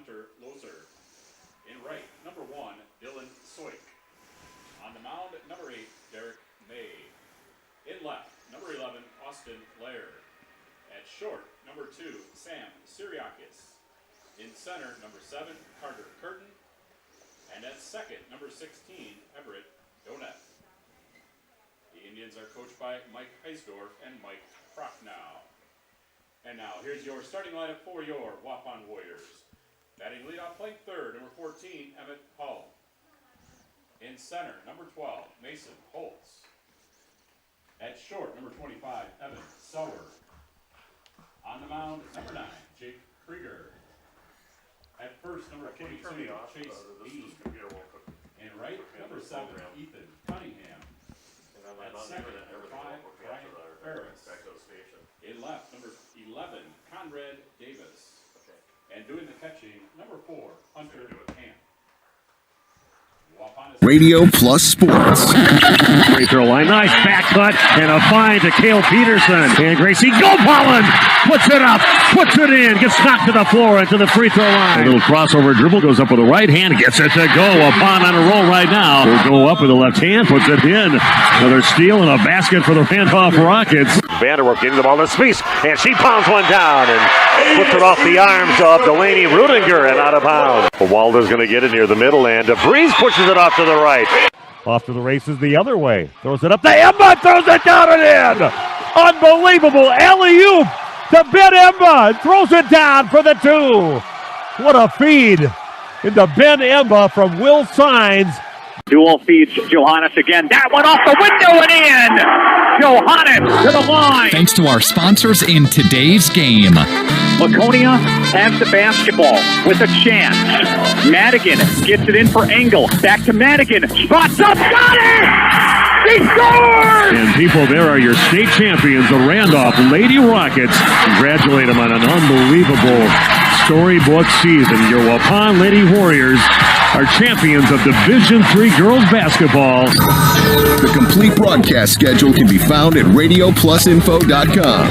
Hunter Loser. In right, number 1, Dylan Soik. On the mound, number 8, Derek May. In left, number 11, Austin Laird. At short, number 2, Sam Siriakis. In center, number 7, Carter Curtin. And at second, number 16, Everett Doneth. The Indians are coached by Mike Heisdorf and Mike Prochnow. And now, here's your starting lineup for your Waupun Warriors. Batting leadoff, playing third, number 14, Emmett Hull. In center, number 12, Mason Holtz. At short, number 25, Evan Sauer. On the mound, number 9, Jake Krieger. At first, number 22, Chase Bean. And right, number 7, Ethan Cunningham. At second, number 5, Brian Ferris. In left, number 11, Conrad Davis. And doing the catching, number 4, Hunter Camp. Radio Plus Sports. Free throw line, nice back cut, and a find to Cale Peterson. And Gracie Gopalin puts it up, puts it in, gets knocked to the floor into the free throw line. A little crossover dribble, goes up with the right hand, gets it to go. Waupun on a roll right now. Will go up with the left hand, puts it in. Another steal and a basket for the Randolph Rockets. Vanderwerf getting the ball to Spies, and she pounds one down and puts it off the arms of Delaney Rudinger and out of bounds. Walder's going to get it near the middle, and DeVries pushes it off to the right. Off to the races the other way. Throws it up to Emma, throws it down and in. Unbelievable alley-oop to Ben Emma, throws it down for the 2. What a feed into Ben Emma from Will Sines. Dual feeds Johannes again. That one off the window and in. Johannes to the line. Thanks to our sponsors in today's game. Laconia has the basketball with a chance. Madigan gets it in for Engel. Back to Madigan. Spots up. Got it! He scores! And people, there are your state champions, the Randolph Lady Rockets. Congratulate them on an unbelievable storybook season. Your Waupun Lady Warriors are champions of Division III girls basketball. The complete broadcast schedule can be found at radioplusinfo.com.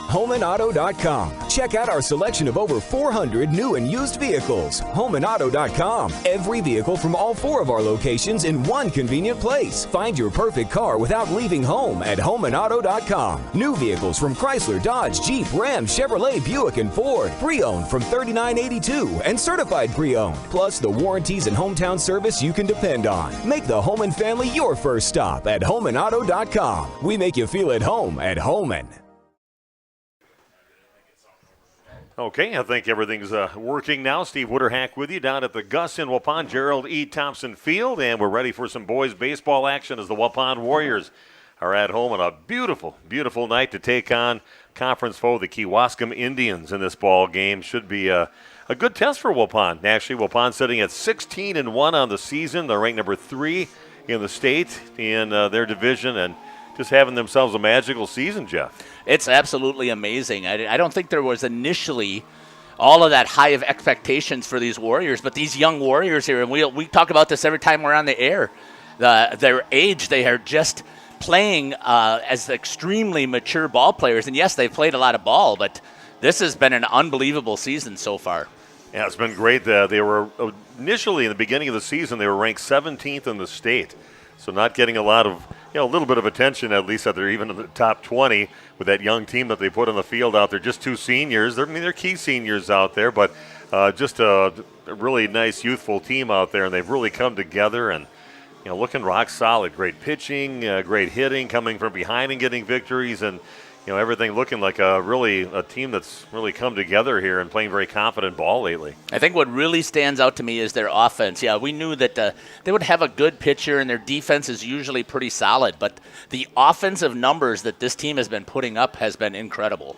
HomeandAuto.com. Check out our selection of over 400 new and used vehicles. HomeandAuto.com. Every vehicle from all 4 of our locations in one convenient place. Find your perfect car without leaving home at HomeandAuto.com. New vehicles from Chrysler, Dodge, Jeep, Ram, Chevrolet, Buick, and Ford. Pre-owned from $39.82 and certified pre-owned. Plus the warranties and hometown service you can depend on. Make the Homan family your first stop at HomeandAuto.com. We make you feel at home at Homan. Okay, I think everything's working now. Steve Wooderhack with you down at the Gus in Waupun, Gerald E. Thompson Field, and we're ready for some boys baseball action as the Waupun Warriors are at home on a beautiful, beautiful night to take on conference foe, the Kewaskum Indians in this ball game. Should be a good test for Waupun. Actually, Waupun sitting at 16-1 on the season. They're ranked number 3 in the state in their division, and just having themselves a magical season, Jeff. It's absolutely amazing. I don't think there was initially all of that high of expectations for these Warriors, but these young Warriors here, and we talk about this every time we're on the air, their age, they are just playing as extremely mature ball players. And yes, they've played a lot of ball, but this has been an unbelievable season so far. Yeah, it's been great. They were initially in the beginning of the season, they were ranked 17th in the state. So not getting a lot of, a little bit of attention, at least that they're even in the top 20 with that young team that they put on the field out there. Just 2 seniors. They're key seniors out there, but just a really nice youthful team out there, and they've really come together and, looking rock solid. Great pitching, great hitting, coming from behind and getting victories, and everything looking like a team that's really come together here and playing very confident ball lately. I think what really stands out to me is their offense. Yeah, we knew that they would have a good pitcher and their defense is usually pretty solid, but the offensive numbers that this team has been putting up has been incredible.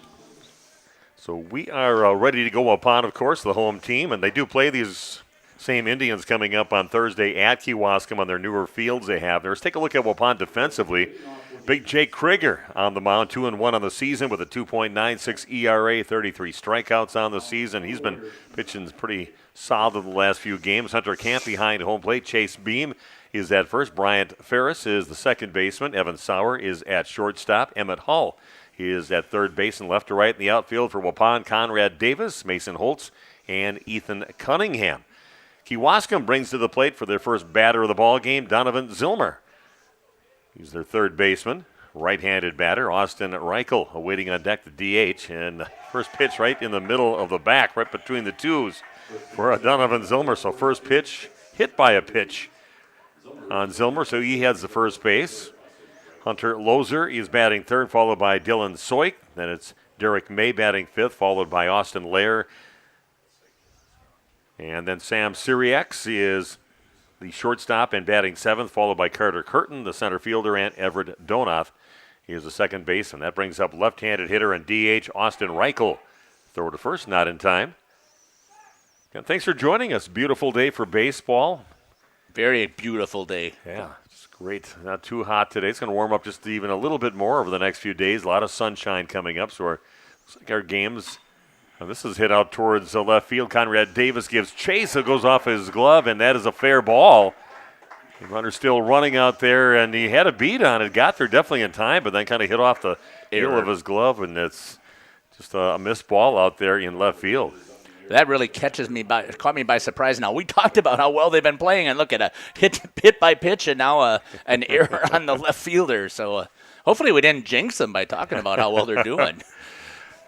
So we are ready to go upon, of course, the home team, and they do play these same Indians coming up on Thursday at Kewaskum on their newer fields they have there. Let's take a look at Waupun defensively. Big Jake Krieger on the mound, 2-1 on the season with a 2.96 ERA, 33 strikeouts on the season. He's been pitching pretty solid the last few games. Hunter Camp behind home plate. Chase Beam is at first. Bryant Ferris is the second baseman. Evan Sauer is at shortstop. Emmett Hull is at third base, and left to right in the outfield for Waupun, Conrad Davis, Mason Holtz, and Ethan Cunningham. Kewaskum brings to the plate for their first batter of the ball game, Donovan Zilmer. He's their third baseman. Right-handed batter, Austin Reichel, awaiting on deck the DH. And first pitch right in the middle of the back, right between the twos for Donovan Zilmer. So first pitch, hit by a pitch on Zilmer, so he heads the first base. Hunter Lozer is batting third, followed by Dylan Soik. Then it's Derek May batting fifth, followed by Austin Lair. And then Sam Siriax is the shortstop and batting seventh, followed by Carter Curtin, the center fielder, and Everett Donath. He is the second baseman. That brings up left-handed hitter and DH Austin Reichel. Throw to first, not in time. And thanks for joining us. Beautiful day for baseball. Very beautiful day. Yeah, it's great. Not too hot today. It's going to warm up just even a little bit more over the next few days. A lot of sunshine coming up, so looks like our games. This is hit out towards the left field. Conrad Davis gives chase. It goes off his glove, and that is a fair ball. The runner's still running out there, and he had a beat on it. Got there definitely in time, but then kind of hit off the heel of his glove, and it's just a missed ball out there in left field. That really caught me by surprise. Now, we talked about how well they've been playing, and look at a hit by pitch, and now an error on the left fielder. So hopefully we didn't jinx them by talking about how well they're doing.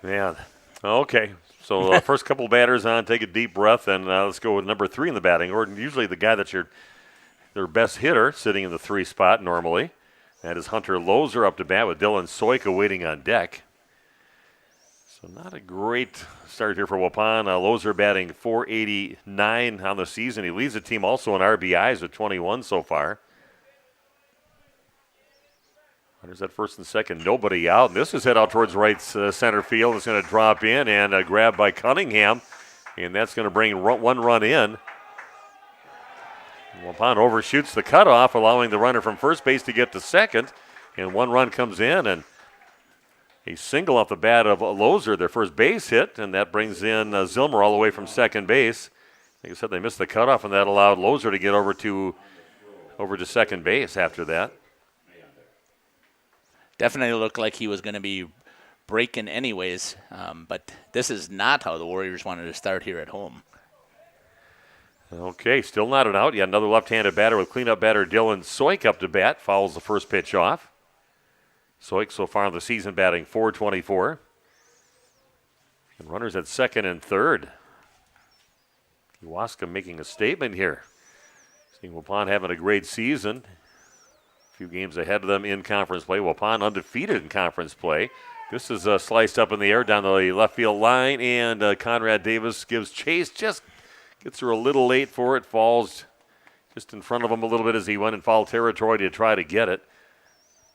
Man, okay. So first couple batters on, take a deep breath, and let's go with number 3 in the batting order. Usually the guy that's their best hitter, sitting in the 3 spot normally. That is Hunter Lozer up to bat with Dylan Soika waiting on deck. So not a great start here for Waupun. Lozer batting .489 on the season. He leads the team also in RBIs with 21 so far. Hunter's at first and second, nobody out. And this is hit out towards right center field. It's going to drop in and grabbed by Cunningham. And that's going to bring one run in. Waupun overshoots the cutoff, allowing the runner from first base to get to second. And one run comes in, and a single off the bat of Lozer, their first base hit, and that brings in Zilmer all the way from second base. Like I said, they missed the cutoff, and that allowed Lozer to get over to second base after that. Definitely looked like he was going to be breaking anyways, but this is not how the Warriors wanted to start here at home. Okay, still not an out. Yet another left-handed batter with cleanup batter Dylan Soik up to bat. Fouls the first pitch off. Soik so far in the season batting .424. And runners at second and third. Kewaskum making a statement here. Seeing Waupun having a great season. A few games ahead of them in conference play. Waupun undefeated in conference play. This is sliced up in the air down the left field line, and Conrad Davis gives chase. Just gets her a little late for it. Falls just in front of him a little bit as he went in foul territory to try to get it.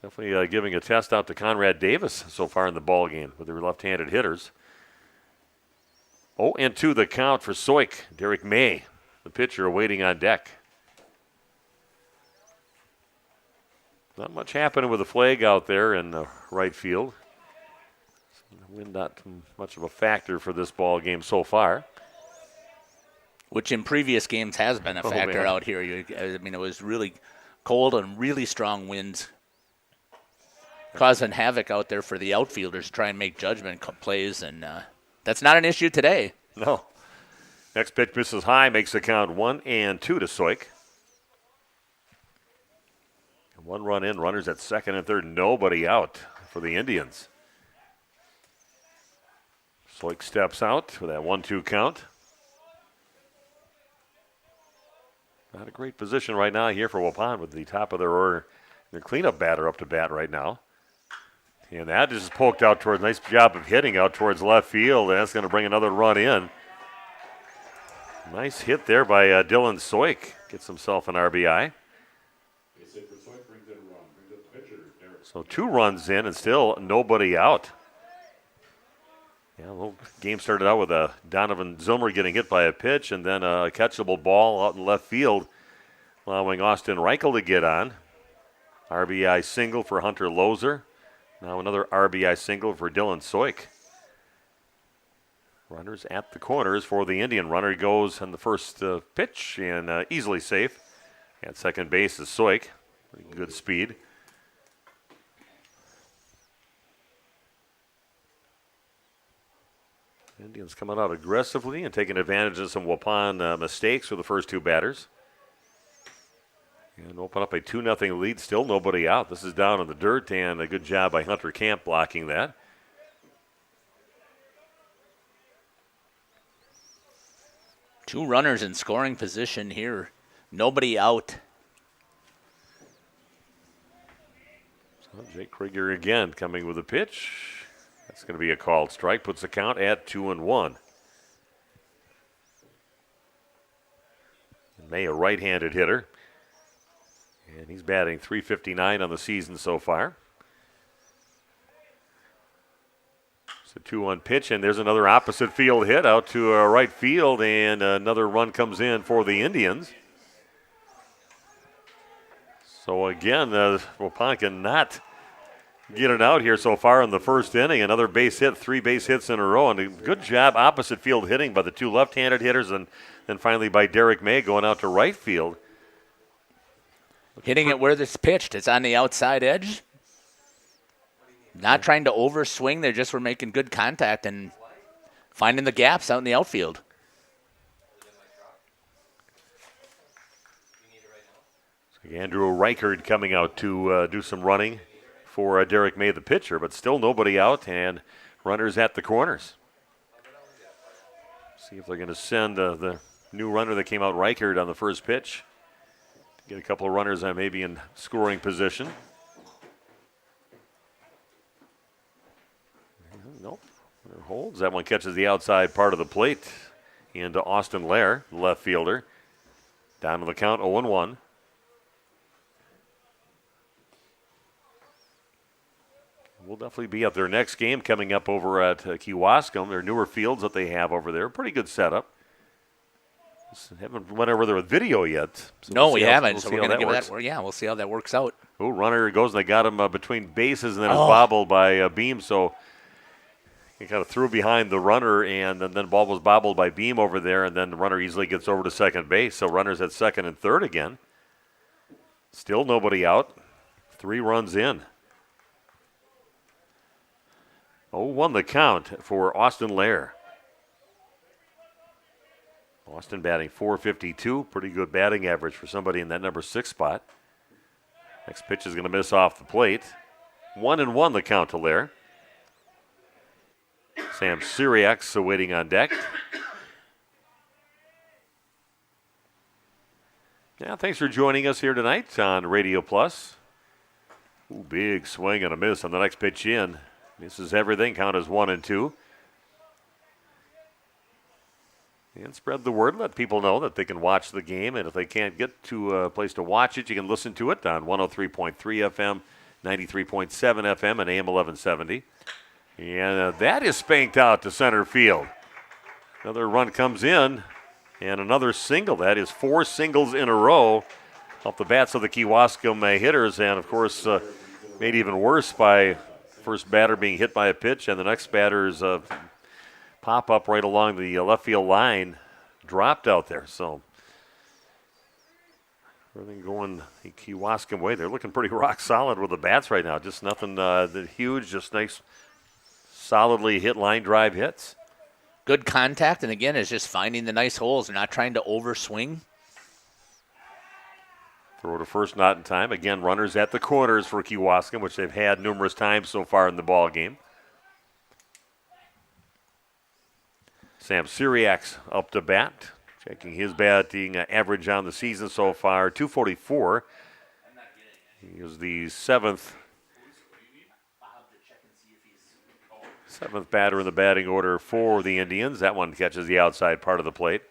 Definitely giving a test out to Conrad Davis so far in the ball game with their left-handed hitters. 0-2 the count for Soik. Derek May, the pitcher, waiting on deck. Not much happening with the flag out there in the right field. Wind not much of a factor for this ball game so far. Which in previous games has been a factor out here. I mean, it was really cold and really strong winds, causing havoc out there for the outfielders to try and make judgment plays, and that's not an issue today. No. Next pitch misses high, makes the count 1-2 to Soik. One run in, runners at second and third, nobody out for the Indians. Soik steps out for that 1-2 count. Not a great position right now here for Waupun with the top of their order. Their cleanup batter up to bat right now. And that just poked out towards, nice job of hitting out towards left field, and that's going to bring another run in. Nice hit there by Dylan Soik. Gets himself an RBI. So 2 runs in and still nobody out. Yeah, the game started out with Donovan Zilmer getting hit by a pitch and then a catchable ball out in left field, allowing Austin Reichel to get on. RBI single for Hunter Lozer. Now another RBI single for Dylan Soik. Runners at the corners for the Indian. Runner goes on the first pitch and easily safe At second base is Soik. Good speed. Indians coming out aggressively and taking advantage of some Waupun mistakes for the first two batters. And open up a 2-0 lead. Still nobody out. This is down in the dirt, and a good job by Hunter Camp blocking that. Two runners in scoring position here. Nobody out. So Jake Krieger again coming with a pitch. That's going to be a called strike. Puts the count at 2-1. May, a right-handed hitter. And he's batting .359 on the season so far. It's a 2-1 pitch, and there's another opposite field hit out to right field, and another run comes in for the Indians. So again, Waupun cannot get it out here so far in the first inning. Another base hit, 3 base hits in a row, and a good job opposite field hitting by the two left-handed hitters, and then finally by Derek May going out to right field. Hitting it where it's pitched. It's on the outside edge. Not trying to overswing. They just were making good contact and finding the gaps out in the outfield. So Andrew Reichard coming out to do some running for Derek May, the pitcher, but still nobody out and runners at the corners. See if they're going to send the new runner that came out, Reichard, on the first pitch. Get a couple of runners maybe in scoring position. Nope. Runner holds. That one catches the outside part of the plate into Austin Lair, left fielder. Down to the count, 0-1. We'll definitely be at their next game coming up over at Kewaskum, their newer fields that they have over there. Pretty good setup. Haven't went over there with video yet. So no, we haven't. We'll so we're going to give that. Yeah, we'll see how that works out. Oh, runner goes and they got him between bases and then it's bobbled by Beam. So he kind of threw behind the runner and then the ball was bobbled by Beam over there, and then the runner easily gets over to second base. So runners at second and third again. Still nobody out. 3 runs in. 0-1 the count for Austin Lair. Austin batting .452, pretty good batting average for somebody in that number 6 spot. Next pitch is going to miss off the plate. 1-1 the count to Lair. Sam Syriacs waiting on deck. Yeah, thanks for joining us here tonight on Radio Plus. Ooh, big swing and a miss on the next pitch in. Misses everything, count as 1-2. And spread the word. Let people know that they can watch the game. And if they can't get to a place to watch it, you can listen to it on 103.3 FM, 93.7 FM, and AM 1170. And that is spanked out to center field. Another run comes in, and another single. That is 4 singles in a row off the bats of the Kewaskum hitters. And, of course, made even worse by first batter being hit by a pitch, and the next batter's pop up right along the left field line dropped out there. So everything going the Kewaskum way. They're looking pretty rock solid with the bats right now. Just nothing huge, just nice, solidly hit line drive hits. Good contact, and again, is just finding the nice holes. They're not trying to overswing. Throw to first, not in time. Again, runners at the corners for Kewaskum, which they've had numerous times so far in the ball game. Sam Syriacs up to bat, checking his batting average on the season so far, .244. He is the seventh batter in the batting order for the Indians. That one catches the outside part of the plate.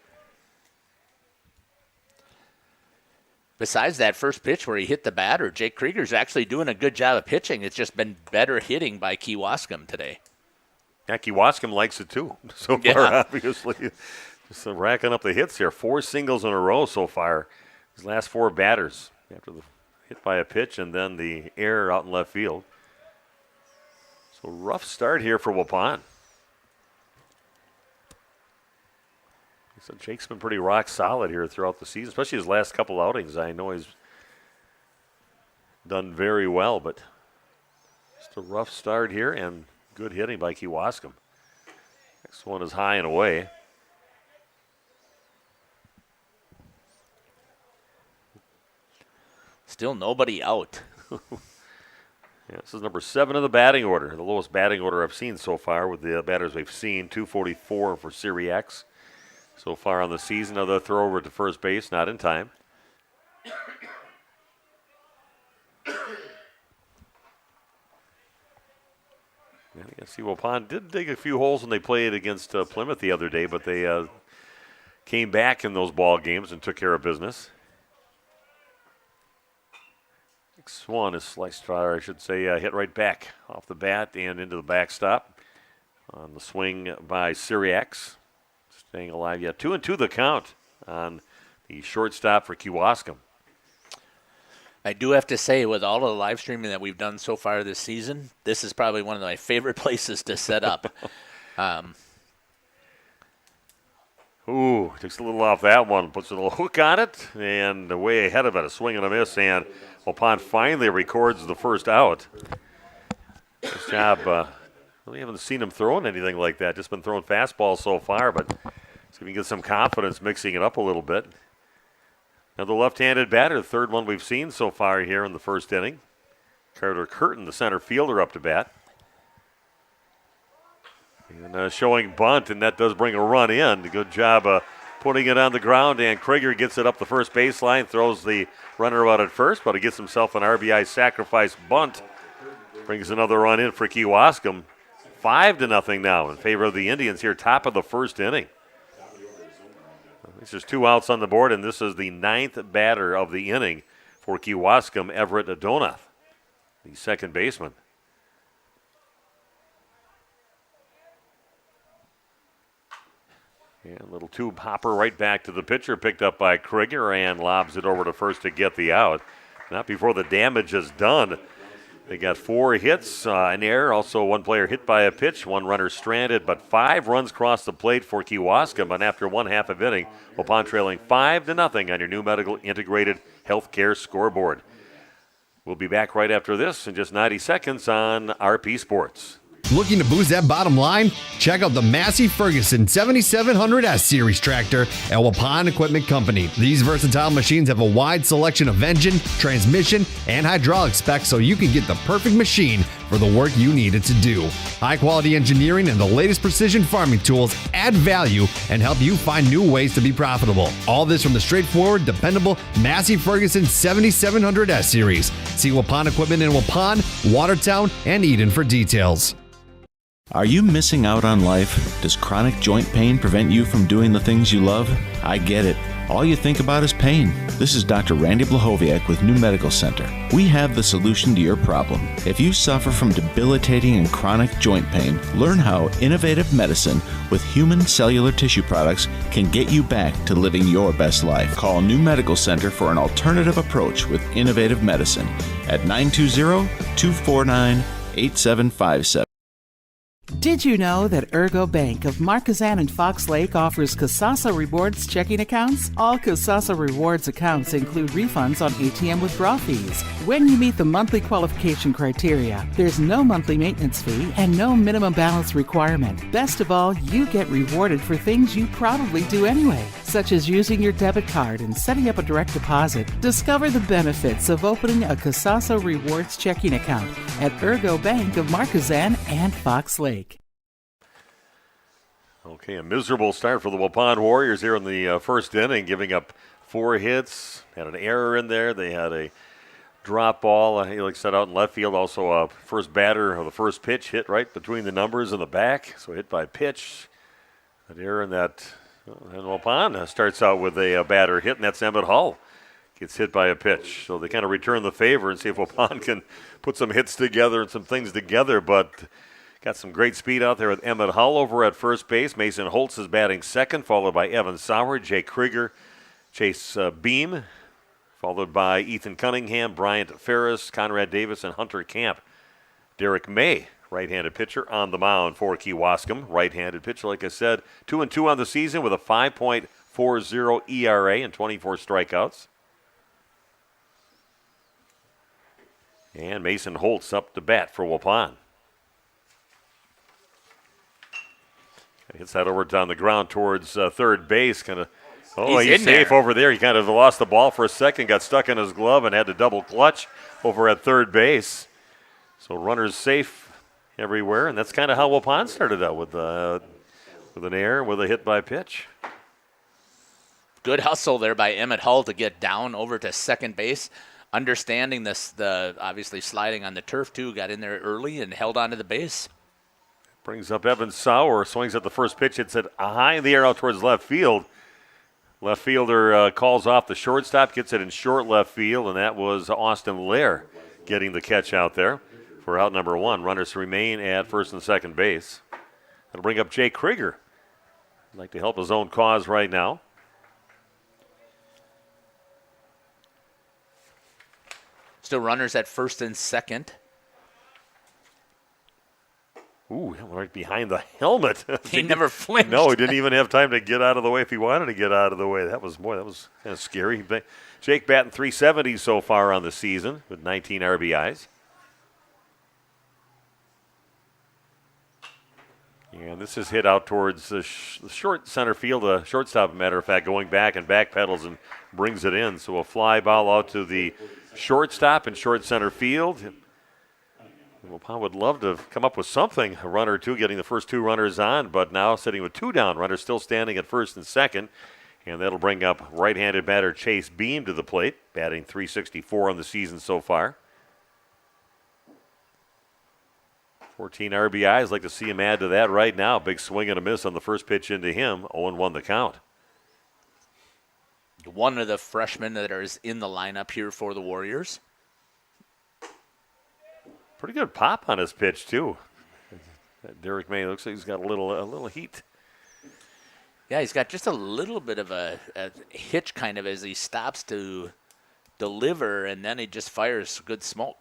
Besides that first pitch where he hit the batter, Jake Krieger's actually doing a good job of pitching. It's just been better hitting by Kewaskum today. Yeah, Kewaskum likes it too, so far, obviously. Just racking up the hits here. 4 singles in a row so far. His last 4 batters after the hit by a pitch and then the error out in left field. So rough start here for Waupun. So Jake's been pretty rock solid here throughout the season, especially his last couple outings. I know he's done very well, but just a rough start here and good hitting by Kewaskum. Next one is high and away. Still nobody out. Yeah, this is number 7 in the batting order, the lowest batting order I've seen so far with the batters we've seen. 244 for Syriacs so far on the season. Another throw over to first base, not in time. And you can see Waupun did dig a few holes when they played against Plymouth the other day, but they came back in those ball games and took care of business. One is sliced, or I should say, hit right back off the bat and into the backstop on the swing by Syriacs. Staying alive, 2-2 the count on the shortstop for Kewaskum. I do have to say, with all of the live streaming that we've done so far this season, this is probably one of my favorite places to set up. Ooh, takes a little off that one, puts a little hook on it, and way ahead of it, a swing and a miss, and Waupun finally records the first out. Nice job. We haven't seen him throwing anything like that, just been throwing fastballs so far, but see if we can get some confidence mixing it up a little bit. Now the left-handed batter, the third one we've seen so far here in the first inning. Carter Curtin, the center fielder, up to bat. And showing bunt, and that does bring a run in. Good job putting it on the ground, and Krieger gets it up the first baseline, throws the runner out at first, but he gets himself an RBI sacrifice bunt. Brings another run in for Kewaskum. 5-0 now in favor of the Indians here, top of the first inning. There's just 2 outs on the board, and this is the 9th batter of the inning for Kewaskum, Everett Adonath, the second baseman. And a little tube hopper right back to the pitcher, picked up by Krieger, and lobs it over to first to get the out. Not before the damage is done. They got 4 hits, an error, also 1 player hit by a pitch, 1 runner stranded, but 5 runs crossed the plate for Kewaskum. And after 1/2 of inning, Waupun trailing 5-0 on your new medical integrated healthcare scoreboard. We'll be back right after this in just 90 seconds on RP Sports. Looking to boost that bottom line? Check out the Massey Ferguson 7700S Series tractor at Waupun Equipment Company. These versatile machines have a wide selection of engine, transmission, and hydraulic specs so you can get the perfect machine for the work you need it to do. High-quality engineering and the latest precision farming tools add value and help you find new ways to be profitable. All this from the straightforward, dependable Massey Ferguson 7700S Series. See Waupun Equipment in Waupun, Watertown, and Eden for details. Are you missing out on life? Does chronic joint pain prevent you from doing the things you love? I get it. All you think about is pain. This is Dr. Randy Blahoviak with New Medical Center. We have the solution to your problem. If you suffer from debilitating and chronic joint pain, learn how innovative medicine with human cellular tissue products can get you back to living your best life. Call New Medical Center for an alternative approach with innovative medicine at 920-249-8757. Did you know that Ergo Bank of Marquezan and Fox Lake offers Kasasa Rewards checking accounts? All Kasasa Rewards accounts include refunds on ATM withdrawal fees. When you meet the monthly qualification criteria, there's no monthly maintenance fee and no minimum balance requirement. Best of all, you get rewarded for things you probably do anyway, such as using your debit card and setting up a direct deposit. Discover the benefits of opening a Kasasa Rewards checking account at Ergo Bank of Marquezan and Fox Lake. Okay, a miserable start for the Waupun Warriors here in the first inning, giving up 4 hits. Had an error in there. They had a drop ball, set out in left field. Also, a first batter or the first pitch hit right between the numbers in the back. So hit by pitch. An error in that. And Waupun starts out with a batter hit, and that's Emmett Hull. Gets hit by a pitch. So they kind of return the favor and see if Waupun can put some hits together and some things together, but got some great speed out there with Emmett Hull over at first base. Mason Holtz is batting second, followed by Evan Sauer, Jay Krieger, Chase Beam, followed by Ethan Cunningham, Bryant Ferris, Conrad Davis, and Hunter Camp. Derek May right-handed pitcher on the mound for Kewaskum. Right-handed pitcher, like I said, 2-2 on the season with a 5.40 ERA and 24 strikeouts. And Mason Holtz up to bat for Waupun. Hits that over down the ground towards third base. He's safe over there. He kind of lost the ball for a second, got stuck in his glove, and had to double clutch over at third base. So runners safe everywhere, and that's kind of how Waupun started out with an error, with a hit by pitch. Good hustle there by Emmett Hull to get down over to second base. Understanding this, obviously sliding on the turf too, got in there early and held onto the base. Brings up Evan Sauer, swings at the first pitch. It's high in the air out towards left field. Left fielder calls off the shortstop, gets it in short left field, and that was Austin Lair getting the catch out there for out number one. Runners remain at first and second base. That'll bring up Jake Krieger. He'd like to help his own cause right now. Still runners at first and second. Ooh, right behind the helmet. He never flinched. No, he didn't even have time to get out of the way if he wanted to get out of the way. That was kind of scary. Jake batting .370 so far on the season with 19 RBIs. And this is hit out towards the short center field. The shortstop, matter of fact, going back and backpedals and brings it in. So a fly ball out to the shortstop in short center field. Waupun would love to come up with something, a run or two, getting the first two runners on, but now sitting with two down, runners still standing at first and second, and that'll bring up right-handed batter Chase Beam to the plate, batting .364 on the season so far. 14 RBIs, like to see him add to that right now. Big swing and a miss on the first pitch into him, 0-1 the count. One of the freshmen that is in the lineup here for the Warriors. Pretty good pop on his pitch, too. Derek May looks like he's got a little heat. Yeah, he's got just a little bit of a hitch kind of as he stops to deliver, and then he just fires good smoke.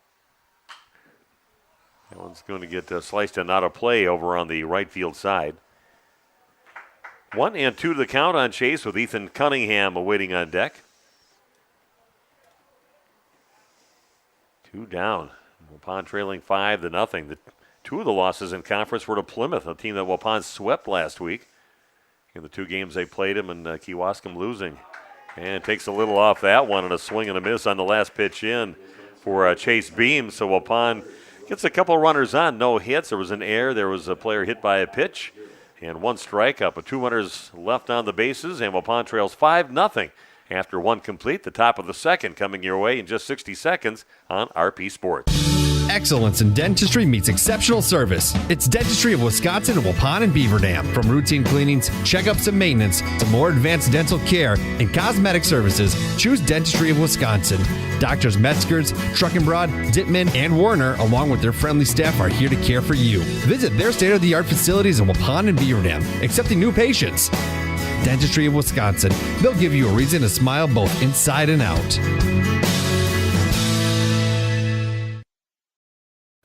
That one's going to get sliced and out of play over on the right field side. 1-2 to the count on Chase with Ethan Cunningham awaiting on deck. Two down. Waupun trailing 5-0. Two of the losses in conference were to Plymouth, a team that Waupun swept last week. In the two games they played him, and Kewaskum losing. And takes a little off that one, and a swing and a miss on the last pitch in for Chase Beam. So Waupun gets a couple runners on, no hits. There was an error. There was a player hit by a pitch, and one strikeout. But two runners left on the bases, and Waupun trails 5-0. After one complete, the top of the second coming your way in just 60 seconds on RP Sports. Excellence in dentistry meets exceptional service. It's Dentistry of Wisconsin in Waupun and Beaver Dam. From routine cleanings, checkups, and maintenance to more advanced dental care and cosmetic services, choose Dentistry of Wisconsin. Doctors Metzger's, Truckenbrod, Dittman, and Warner, along with their friendly staff, are here to care for you. Visit their state-of-the-art facilities in Waupun and Beaver Dam, accepting new patients. Dentistry of Wisconsin. They'll give you a reason to smile both inside and out.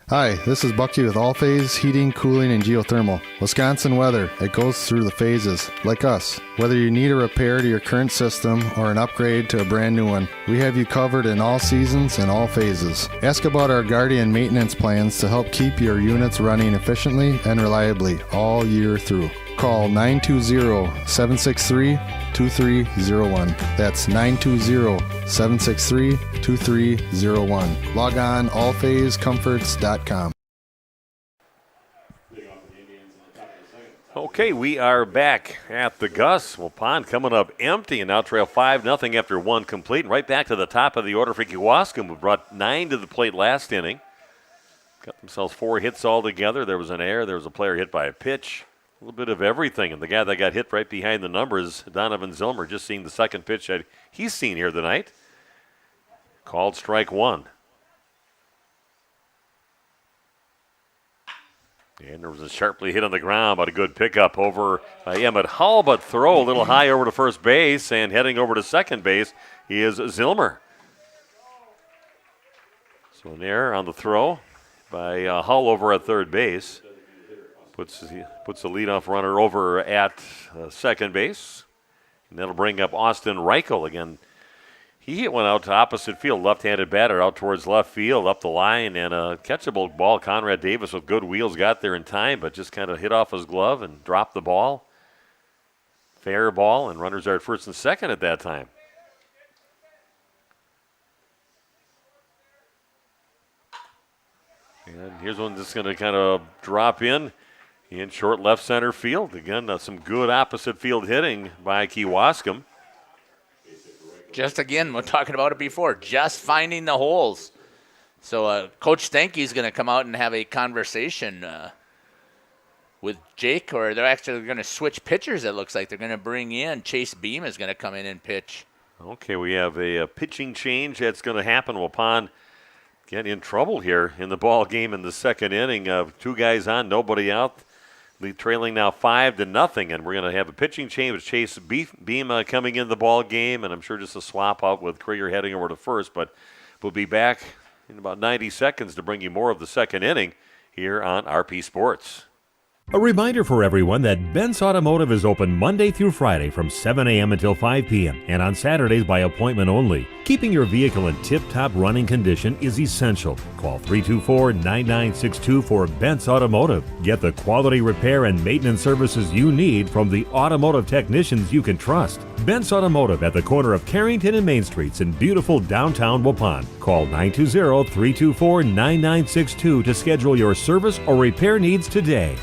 Hi, this is Bucky with All Phase Heating, Cooling, and Geothermal. Wisconsin weather, it goes through the phases, like us. Whether you need a repair to your current system or an upgrade to a brand new one, we have you covered in all seasons and all phases. Ask about our Guardian maintenance plans to help keep your units running efficiently and reliably all year through. Call 920-763-2301. That's 920-763-2301. Log on allphasecomforts.com. Okay, we are back at the Gus. Waupun coming up empty and now trail 5-0 after one complete. Right back to the top of the order for Kewaskum, who brought 9 to the plate last inning. Got themselves 4 hits altogether. There was an error. There was a player hit by a pitch. A little bit of everything. And the guy that got hit right behind the numbers, Donovan Zilmer, just seeing the second pitch that he's seen here tonight. Called strike one. And there was a sharply hit on the ground, but a good pickup over Emmett Hull, but throw a little high over to first base, and heading over to second base is Zilmer. So an error on the throw by Hull over at third base. Puts the leadoff runner over at second base. And that'll bring up Austin Reichel again. He hit one out to opposite field, left-handed batter out towards left field, up the line, and a catchable ball. Conrad Davis with good wheels got there in time, but just kind of hit off his glove and dropped the ball. Fair ball, and runners are at first and second at that time. And here's one that's going to kind of drop in short left center field. Again, some good opposite field hitting by Kewaskum. Just again, we're talking about it before, just finding the holes. So Coach Stanky's going to come out and have a conversation with Jake, or they're actually going to switch pitchers, it looks like. They're going to bring in Chase Beam is going to come in and pitch. Okay, we have a pitching change that's going to happen. Waupun get in trouble here in the ball game in the second inning. Two guys on, nobody out. Trailing now 5-0, and we're going to have a pitching change with Chase Beam coming in the ball game, and I'm sure just a swap out with Krieger heading over to first, but we'll be back in about 90 seconds to bring you more of the second inning here on RP Sports. A reminder for everyone that Ben's Automotive is open Monday through Friday from 7 a.m. until 5 p.m. and on Saturdays by appointment only. Keeping your vehicle in tip-top running condition is essential. Call 324-9962 for Ben's Automotive. Get the quality repair and maintenance services you need from the automotive technicians you can trust. Ben's Automotive at the corner of Carrington and Main Streets in beautiful downtown Waupun. Call 920-324-9962 to schedule your service or repair needs today.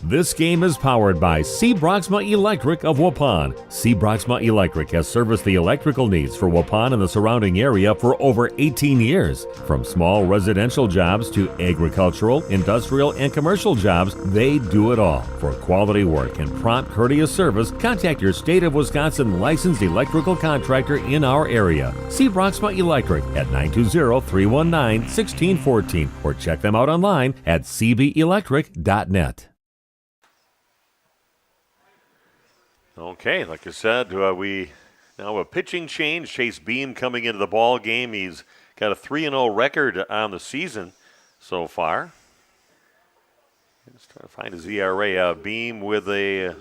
This game is powered by C. Broxma Electric of Waupun. C. Broxma Electric has serviced the electrical needs for Waupun and the surrounding area for over 18 years. From small residential jobs to agricultural, industrial, and commercial jobs, they do it all. For quality work and prompt, courteous service, contact your State of Wisconsin licensed electrical contractor in our area. C. Broxma Electric at 920-319-1614 or check them out online at cbelectric.net. Okay, like I said, we now have a pitching change. Chase Beam coming into the ball game. He's got a 3-0 record on the season so far. Let's try to find his ERA. Beam with a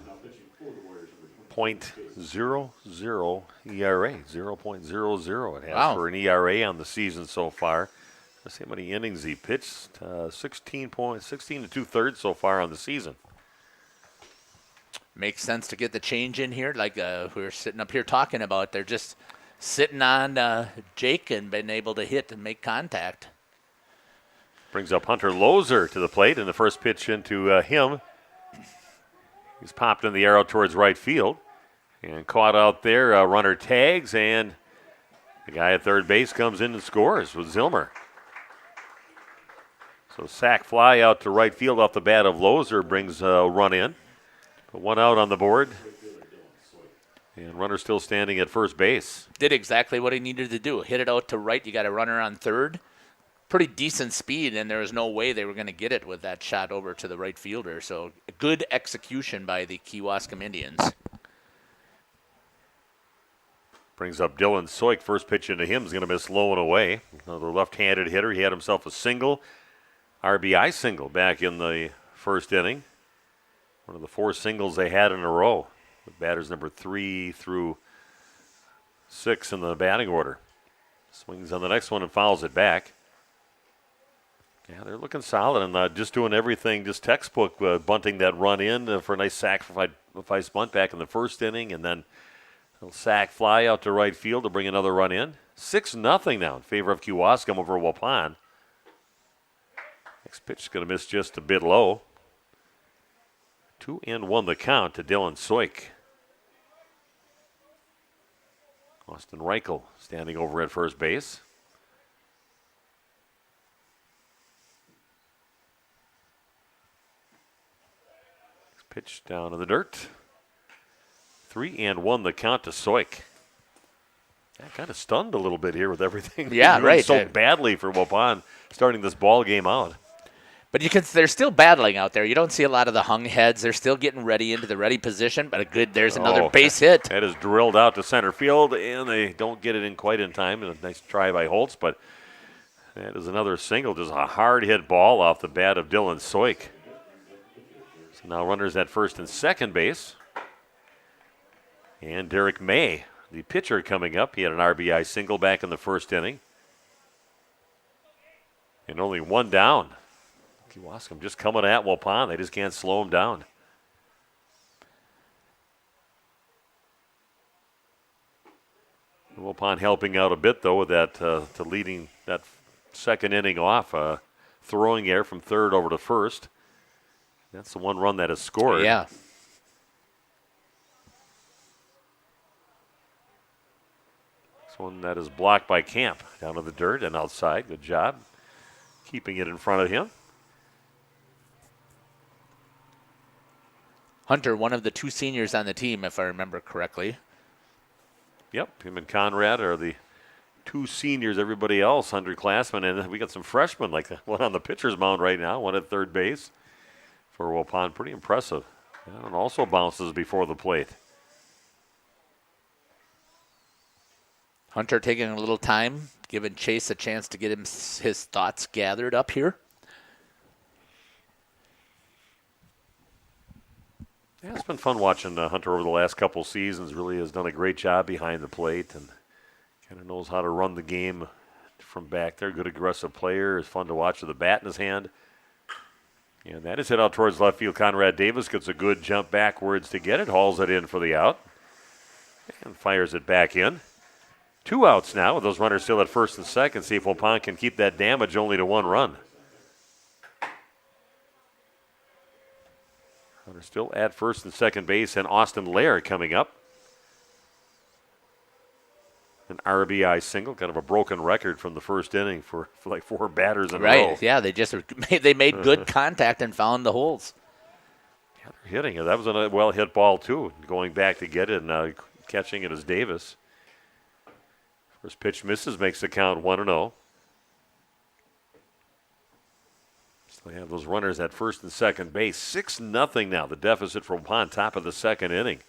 .00 ERA, 0.00 it has for an ERA on the season so far. Let's see how many innings he pitched. 16 and 2/3 so far on the season. Makes sense to get the change in here, like we were sitting up here talking about. They're just sitting on Jake and been able to hit and make contact. Brings up Hunter Lozer to the plate, and the first pitch into him. He's popped in the arrow towards right field and caught out there. Runner tags, and the guy at third base comes in and scores with Zilmer. So sac fly out to right field off the bat of Lozer brings a run in. One out on the board, and runner still standing at first base. Did exactly what he needed to do. Hit it out to right. You got a runner on third. Pretty decent speed, and there was no way they were going to get it with that shot over to the right fielder. So good execution by the Kewaskum Indians. Brings up Dylan Soik. First pitch into him is going to miss low and away. Another left-handed hitter. He had himself a single, RBI single back in the first inning. One of the 4 singles they had in a row, with batters number 3 through 6 in the batting order. Swings on the next one and fouls it back. Yeah, they're looking solid and just doing everything, just textbook, bunting that run in for a nice sacrifice bunt back in the first inning, and then a little sac fly out to right field to bring another run in. 6-0 now in favor of Kewaskum over Waupun. Next pitch is going to miss just a bit low. 2-1 the count to Dylan Soik. Austin Reichel standing over at first base. Pitch down in the dirt. 3-1 the count to Soik. I kind of stunned a little bit here with everything. Yeah, right. So badly for Waupun starting this ball game out. But they're still battling out there. You don't see a lot of the hung heads. They're still getting ready into the ready position. But there's another base hit. That is drilled out to center field, and they don't get it in quite in time. And a nice try by Holtz, but That is another single, just a hard hit ball off the bat of Dylan Soik. So now runners at first and second base. And Derek May, the pitcher, coming up. He had an RBI single back in the first inning. And only one down. Kewaskum just coming at Waupun. They just can't slow him down. Waupun helping out a bit, though, with that to leading that second inning off. Throwing error from third over to first. That's the one run that has scored. Yeah. This one that is blocked by Camp. Down to the dirt and outside. Good job keeping it in front of him. Hunter, one of the two seniors on the team, if I remember correctly. Yep, him and Conrad are the two seniors. Everybody else, underclassmen, and we got some freshmen, like the one on the pitcher's mound right now, one at third base for Waupun. Pretty impressive. And also bounces before the plate. Hunter taking a little time, giving Chase a chance to get his thoughts gathered up here. Yeah, it's been fun watching Hunter over the last couple seasons. Really has done a great job behind the plate and kind of knows how to run the game from back there. Good aggressive player. It's fun to watch with the bat in his hand. And that is hit out towards left field. Conrad Davis gets a good jump backwards to get it. Hauls it in for the out. And fires it back in. 2 outs now with those runners still at first and second. See if Waupun can keep that damage only to 1 run. Hunter still at first and second base, and Austin Lair coming up. An RBI single, kind of a broken record from the first inning for like 4 batters in a row. Right, yeah, they made good contact and found the holes. Yeah, they're hitting it. That was a well-hit ball, too. Going back to get it and catching it as Davis. First pitch misses, makes the count 1-0. So they have those runners at first and second base. 6-0 now, the deficit for Waupun, top of the second inning.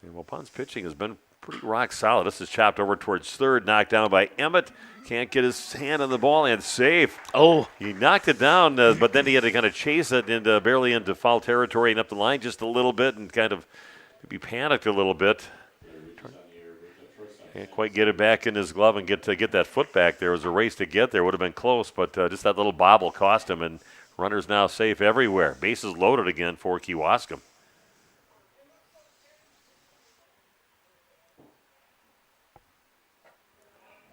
And Waupun's pitching has been pretty rock solid. This is chopped over towards third, knocked down by Emmett. Can't get his hand on the ball, and safe. Oh. He knocked it down, but then he had to kind of chase it barely into foul territory and up the line just a little bit and kind of maybe panicked a little bit. Can't quite get it back in his glove and get that foot back. There was a race to get there. Would have been close, but just that little bobble cost him, and runners now safe everywhere. Bases loaded again for Kewaskum.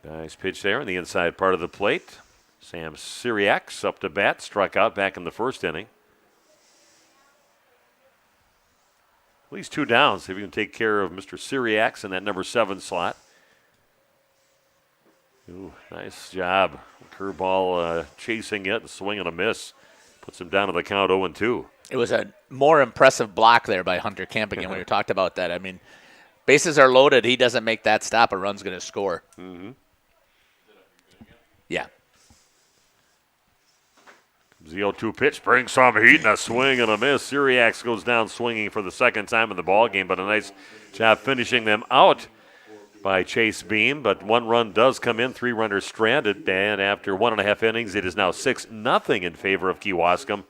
Nice pitch there in the inside part of the plate. Sam Syriacs up to bat, struck out back in the first inning. At least 2 downs. See if you can take care of Mr. Syriacs in that number 7 slot. Ooh, nice job. Curveball chasing it, swing and a miss. Puts him down to the count 0-2. It was a more impressive block there by Hunter Camp again when we talked about that. I mean, bases are loaded. He doesn't make that stop, a run's going to score. Mm-hmm. Yeah. The 0-2 pitch brings some heat and a swing and a miss. Syriacs goes down swinging for the second time in the ballgame, but a nice job finishing them out by Chase Beam. But 1 run does come in, 3 runners stranded, and after 1.5 innings, it is now 6-0 in favor of Kewaskum.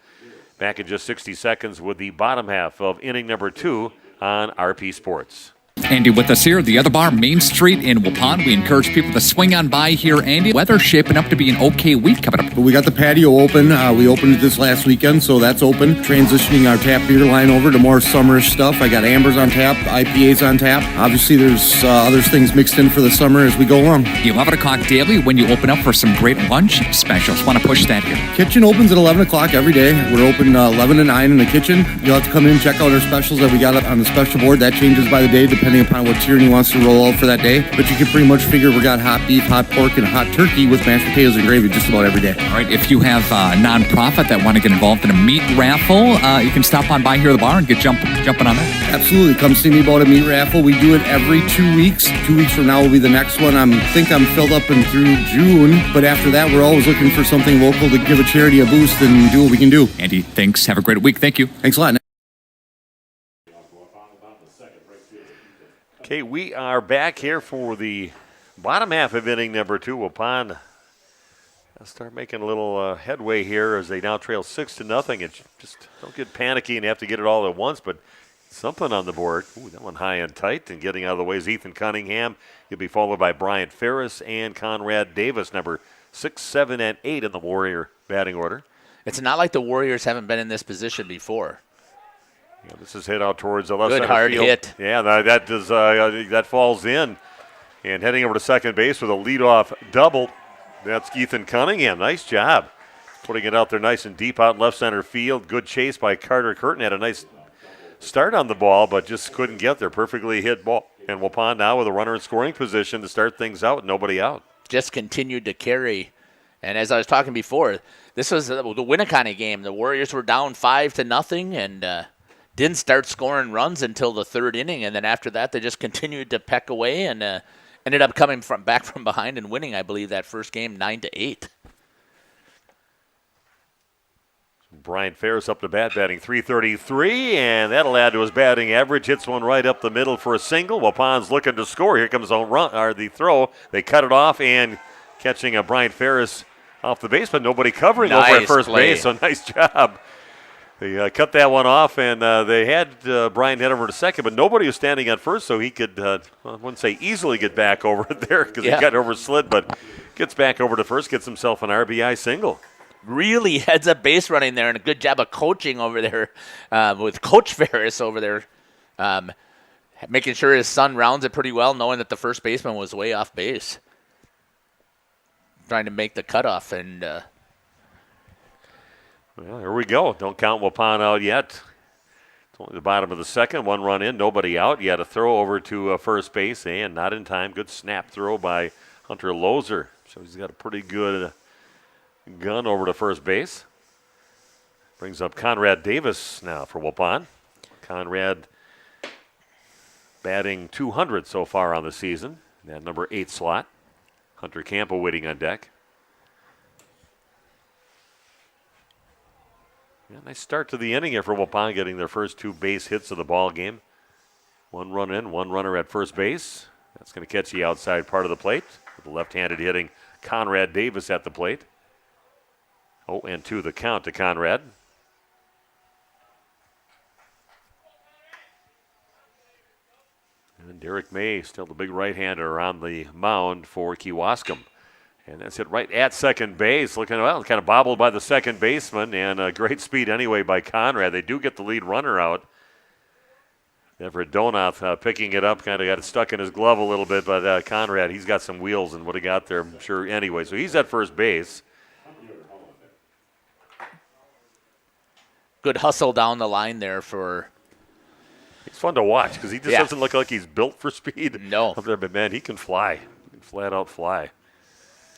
Back in just 60 seconds with the bottom half of inning number 2 on RP Sports. Andy with us here at the Other Bar, Main Street in Waupun. We encourage people to swing on by here. Andy, weather shaping up to be an okay week coming up. We got the patio open. We opened it this last weekend, so that's open. Transitioning our tap beer line over to more summerish stuff. I got Ambers on tap, IPAs on tap. Obviously, there's other things mixed in for the summer as we go along. 11 o'clock daily when you open up for some great lunch specials. Want to push that here. Kitchen opens at 11 o'clock every day. We're open 11 to 9 in the kitchen. You'll have to come in, check out our specials that we got on the special board. That changes by the day, depending upon what tyranny wants to roll out for that day. But you can pretty much figure we got hot beef, hot pork, and hot turkey with mashed potatoes and gravy just about every day. All right, if you have a nonprofit that want to get involved in a meat raffle, you can stop on by here at the bar and get jumping on that. Absolutely. Come see me about a meat raffle. We do it every 2 weeks. 2 weeks from now will be the next one. I think I'm filled up and through June. But after that, we're always looking for something local to give a charity a boost and do what we can do. Andy, thanks. Have a great week. Thank you. Thanks a lot. Okay, we are back here for the Bottom half of inning number 2, Waupun start making a little headway here as they now trail 6-0. It's just don't get panicky and have to get it all at once, but something on the board. Ooh, that one high and tight, and getting out of the way is Ethan Cunningham. He'll be followed by Bryant Ferris and Conrad Davis, number 6, 7, and 8 in the Warrior batting order. It's not like the Warriors haven't been in this position before. Yeah, this is hit out towards the left Good center hard field. hit. Yeah, that falls in. And heading over to second base with a leadoff double. That's Ethan Cunningham. Nice job. Putting it out there nice and deep out in left center field. Good chase by Carter Curtin. Had a nice start on the ball, but just couldn't get there. Perfectly hit ball. And Waupun now with a runner in scoring position to start things out. Nobody out. Just continued to carry. And as I was talking before, this was the Winneconne game. The Warriors were down 5-0 and didn't start scoring runs until the third inning. And then after that, they just continued to peck away and ended up coming back from behind and winning, I believe, that first game 9-8. Brian Ferris up to bat, batting .333, and that'll add to his batting average. Hits one right up the middle for a single. Waupun's looking to score. Here comes the throw. They cut it off, and catching a Brian Ferris off the base, but nobody covering over at first base, so nice job. They cut that one off, and they had Brian head over to second, but nobody was standing at first, so he could, I wouldn't say easily get back over there because he got overslid, but gets back over to first, gets himself an RBI single. Really heads up base running there, and a good job of coaching over there with Coach Ferris over there, making sure his son rounds it pretty well, knowing that the first baseman was way off base, trying to make the cutoff. And well, here we go. Don't count Waupun out yet. It's only the bottom of the second. One run in, nobody out. You had a throw over to first base, and not in time. Good snap throw by Hunter Lozer. So he's got a pretty good gun over to first base. Brings up Conrad Davis now for Waupun. Conrad batting .200 so far on the season. That number 8 slot. Hunter Campa waiting on deck. Yeah, nice start to the inning here for Waupun, getting their first 2 base hits of the ball game. 1 run in, 1 runner at first base. That's going to catch the outside part of the plate. With the left-handed hitting Conrad Davis at the plate. 0-2 the count to Conrad. And Derek May, still the big right-hander on the mound for Kewaskum. And that's hit right at second base. Looking well, kind of bobbled by the second baseman, and great speed anyway by Conrad. They do get the lead runner out. Everett Donath picking it up, kind of got it stuck in his glove a little bit, but Conrad, he's got some wheels and would have got there, I'm sure, anyway. So he's at first base. Good hustle down the line there for. He's fun to watch because he just doesn't look like he's built for speed. No. Up there, but man, he can fly. He can flat out fly.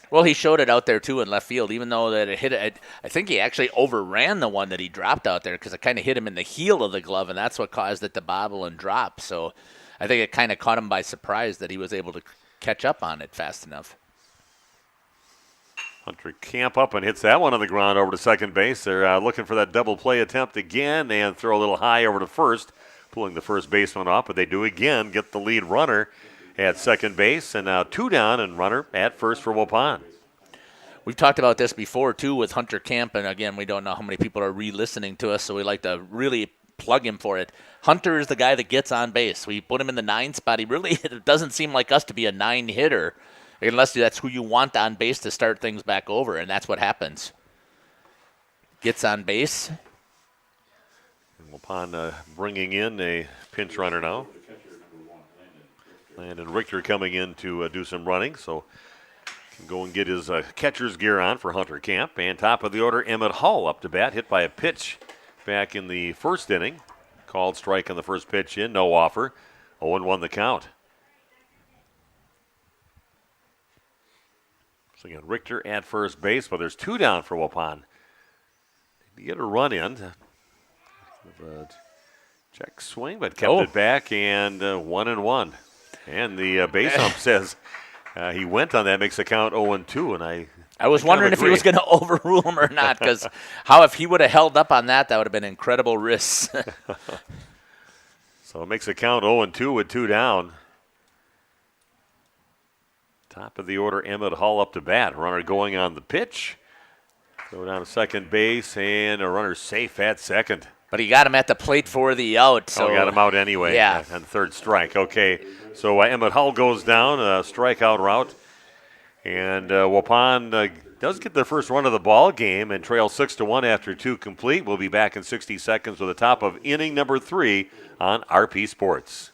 Well, he showed it out there too in left field, even though that it hit it. I think he actually overran the one that he dropped out there because it kind of hit him in the heel of the glove, and that's what caused it to bobble and drop. So I think it kind of caught him by surprise that he was able to catch up on it fast enough. Hunter Camp up and hits that one on the ground over to second base. They're looking for that double play attempt again and throw a little high over to first, pulling the first baseman off, but they do again get the lead runner at second base, and now 2 down and runner at first for Waupun. We've talked about this before, too, with Hunter Camp, and again, we don't know how many people are re-listening to us, so we like to really plug him for it. Hunter is the guy that gets on base. We put him in the 9 spot. He really it doesn't seem like us to be a 9 hitter, unless that's who you want on base to start things back over, and that's what happens. Gets on base. And Waupun bringing in a pinch runner now. Landon Richter coming in to do some running, so can go and get his catcher's gear on for Hunter Camp. And top of the order, Emmett Hall up to bat, hit by a pitch back in the first inning. Called strike on the first pitch in, no offer. 0-1 the count. So again, Richter at first base, but there's 2 down for Waupun. To get a run in. Check swing, but kept it back, and 1-1. And the base ump says he went on that, makes the count 0-2, and I was wondering if he was going to overrule him or not, because if he would have held up on that, that would have been incredible risks. So it makes the count 0-2 with 2 down. Top of the order, Emmett Hall up to bat. Runner going on the pitch. Throw down to second base, and a runner safe at second. But he got him at the plate for the out. So got him out anyway. Yeah. On third strike. Okay, so Emmett Hull goes down, strikeout route. And Waupun does get their first run of the ball game and trails 6-1 after 2 complete. We'll be back in 60 seconds with the top of inning number 3 on RP Sports.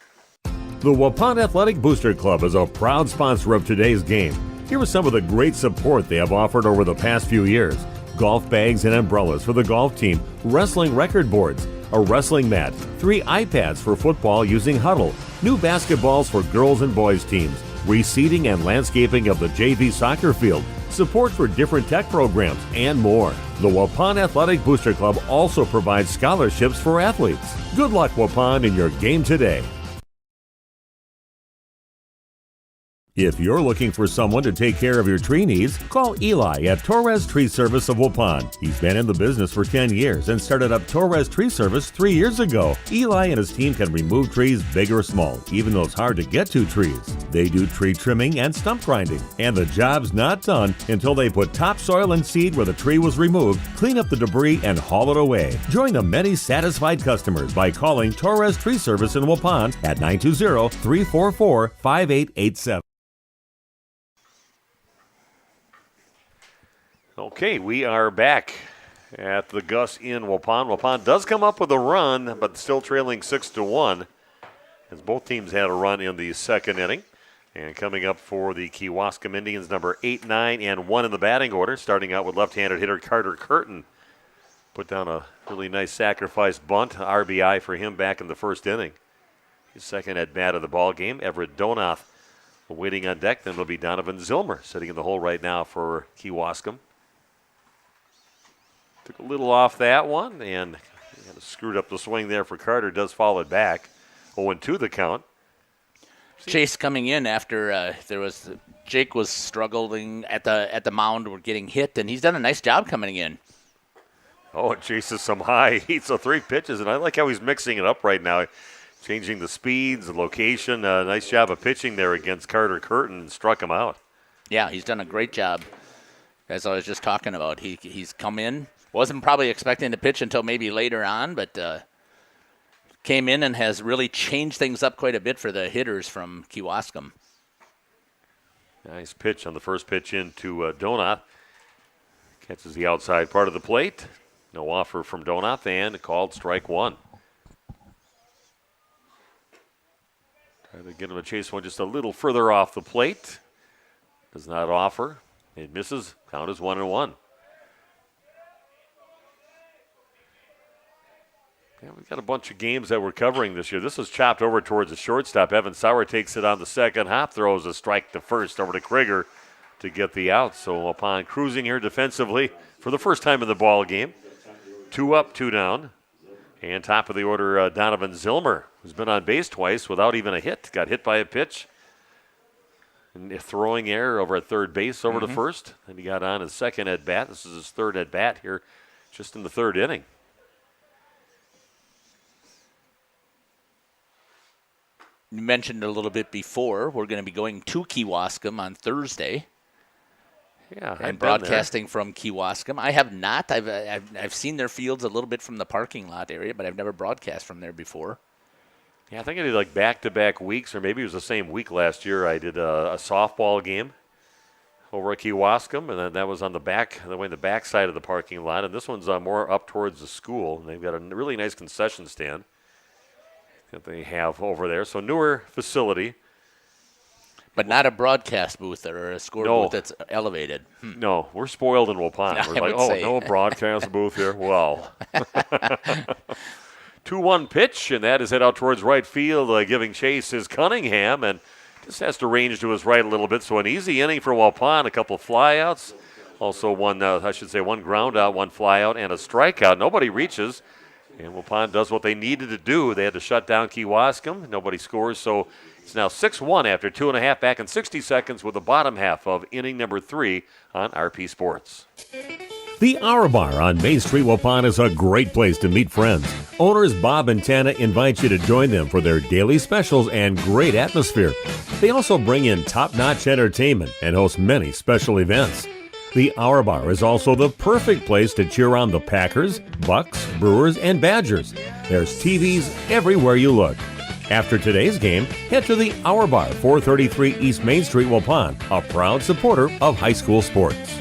The Waupun Athletic Booster Club is a proud sponsor of today's game. Here is some of the great support they have offered over the past few years. Golf bags and umbrellas for the golf team, wrestling record boards, a wrestling mat, 3 iPads for football using Huddle, new basketballs for girls and boys teams, reseeding and landscaping of the JV soccer field, support for different tech programs, and more. The Waupun Athletic Booster Club also provides scholarships for athletes. Good luck, Waupun, in your game today. If you're looking for someone to take care of your tree needs, call Eli at Torres Tree Service of Waupun. He's been in the business for 10 years and started up Torres Tree Service 3 years ago. Eli and his team can remove trees big or small, even those hard-to-get-to trees. They do tree trimming and stump grinding, and the job's not done until they put topsoil and seed where the tree was removed, clean up the debris, and haul it away. Join the many satisfied customers by calling Torres Tree Service in Waupun at 920-344-5887. Okay, we are back at the Gus in Waupun. Waupun does come up with a run, but still trailing 6-1, as both teams had a run in the second inning. And coming up for the Kewaskum Indians, number 8, 9, and 1 in the batting order, starting out with left-handed hitter Carter Curtin. Put down a really nice sacrifice bunt, RBI for him back in the first inning. His second at-bat of the ball game. Everett Donath waiting on deck. Then it'll be Donovan Zilmer sitting in the hole right now for Kewaskum. Took a little off that one and kind of screwed up the swing there for Carter. Does follow it back. 0-2 the count. Chase coming in after Jake was struggling at the mound, or getting hit, and he's done a nice job coming in. Oh, and chases some high heat. So 3 pitches, and I like how he's mixing it up right now, changing the speeds, the location. Nice job of pitching there against Carter Curtin and struck him out. Yeah, he's done a great job. As I was just talking about, he's come in. Wasn't probably expecting to pitch until maybe later on, but came in and has really changed things up quite a bit for the hitters from Kewaskum. Nice pitch on the first pitch into Donath. Catches the outside part of the plate. No offer from Donath, and called strike 1. Try to get him to chase one just a little further off the plate. Does not offer. It misses. Count is 1-1. Yeah, we've got a bunch of games that we're covering this year. This is chopped over towards the shortstop. Evan Sauer takes it on the second hop, throws a strike to first over to Krieger to get the out. So upon cruising here defensively for the first time in the ball game, 2 up, 2 down. And top of the order, Donovan Zilmer, who's been on base twice without even a hit. Got hit by a pitch. And a throwing error over at third base over to first. Then he got on his second at-bat. This is his third at-bat here just in the third inning. You mentioned a little bit before, we're going to be going to Kewaskum on Thursday. Yeah, and broadcasting from Kewaskum. I have not. I've seen their fields a little bit from the parking lot area, but I've never broadcast from there before. Yeah, I think I did like back-to-back weeks, or maybe it was the same week last year. I did a softball game over at Kewaskum, and then that was on the back side of the parking lot. And this one's more up towards the school. And they've got a really nice concession stand that they have over there. So newer facility. But not a broadcast booth or a score booth that's elevated. No, we're spoiled in Waupun. We're like, no broadcast booth here. Well, 2-1 pitch, and that is hit out towards right field, giving chase is Cunningham, and just has to range to his right a little bit. So an easy inning for Waupun, a couple flyouts. Also one ground out, 1 flyout, and a strikeout. Nobody reaches. And Waupun does what they needed to do. They had to shut down Kewaskum. Nobody scores, so it's now 6-1 after 2.5 back in 60 seconds with the bottom half of inning number 3 on RP Sports. The Hour Bar on Main Street, Waupun is a great place to meet friends. Owners Bob and Tana invite you to join them for their daily specials and great atmosphere. They also bring in top-notch entertainment and host many special events. The Hour Bar is also the perfect place to cheer on the Packers, Bucks, Brewers, and Badgers. There's TVs everywhere you look. After today's game, head to the Hour Bar, 433 East Main Street, Waupun, a proud supporter of high school sports.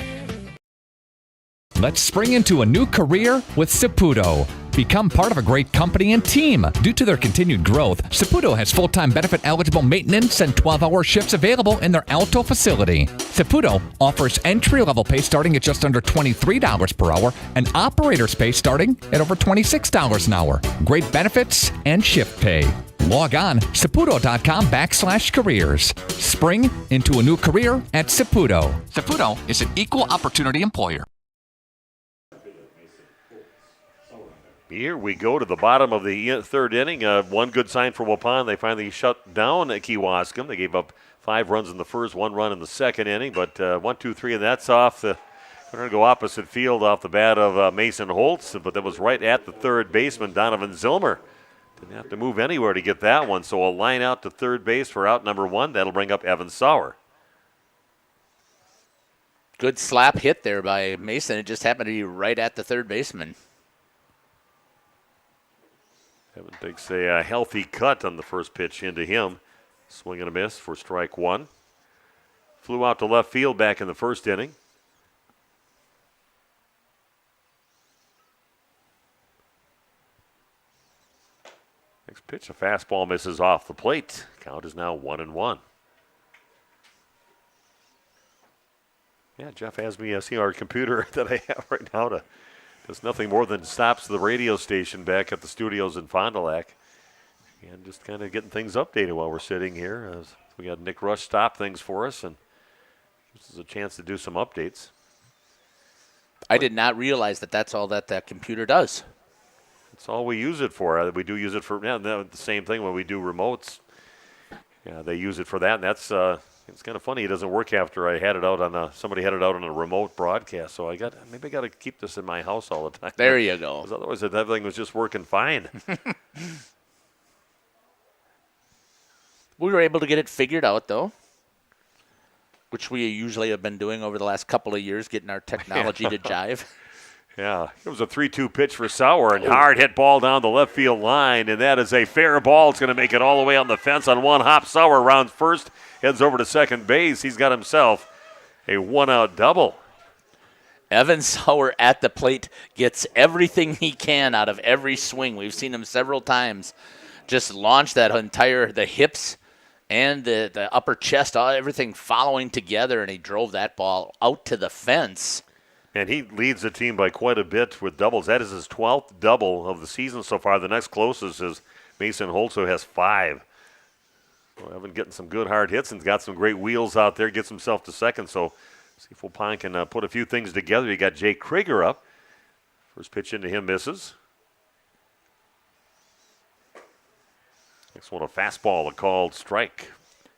Let's spring into a new career with Saputo. Become part of a great company and team. Due to their continued growth, Saputo has full-time benefit-eligible maintenance and 12-hour shifts available in their Alto facility. Saputo offers entry-level pay starting at just under $23 per hour and operator's pay starting at over $26 an hour. Great benefits and shift pay. Log on saputo.com/careers. Spring into a new career at Saputo. Saputo is an equal opportunity employer. Here we go to the bottom of the third inning. One good sign for Waupun. They finally shut down Kewaskum. They gave up 5 runs in the first, 1 run in the second inning. But 1, 2, 3, and that's off the. We're going to go opposite field off the bat of Mason Holtz. But that was right at the third baseman, Donovan Zilmer. Didn't have to move anywhere to get that one. So a line out to third base for out number 1. That'll bring up Evan Sauer. Good slap hit there by Mason. It just happened to be right at the third baseman. Evan takes a healthy cut on the first pitch into him. Swing and a miss for strike 1. Flew out to left field back in the first inning. Next pitch, a fastball misses off the plate. Count is now 1-1. Yeah, Jeff has me see our computer that I have right now to. Does nothing more than stops the radio station back at the studios in Fond du Lac. And just kind of getting things updated while we're sitting here. We got Nick Rush stop things for us, and this is a chance to do some updates. I did not realize that that's all that computer does. That's all we use it for. We do use it for the same thing when we do remotes. Yeah, they use it for that, and that's it's kind of funny. It doesn't work after I had it out on somebody had it out on a remote broadcast. So maybe I got to keep this in my house all the time. There you go. Because otherwise, everything was just working fine. We were able to get it figured out, though, which we usually have been doing over the last couple of years, getting our technology to jive. Yeah, it was a 3-2 pitch for Sauer, and hard hit ball down the left field line, and that is a fair ball. It's going to make it all the way on the fence on one hop. Sauer rounds first, heads over to second base. He's got himself a one-out double. Evan Sauer at the plate gets everything he can out of every swing. We've seen him several times just launch that the hips and the upper chest, everything following together, and he drove that ball out to the fence. And he leads the team by quite a bit with doubles. That is his 12th double of the season so far. The next closest is Mason Holtz, who has 5. So Evan getting some good hard hits and got some great wheels out there. Gets himself to second. So see if Waupun can put a few things together. You got Jake Krieger up. First pitch into him misses. Next one, a fastball, a called strike.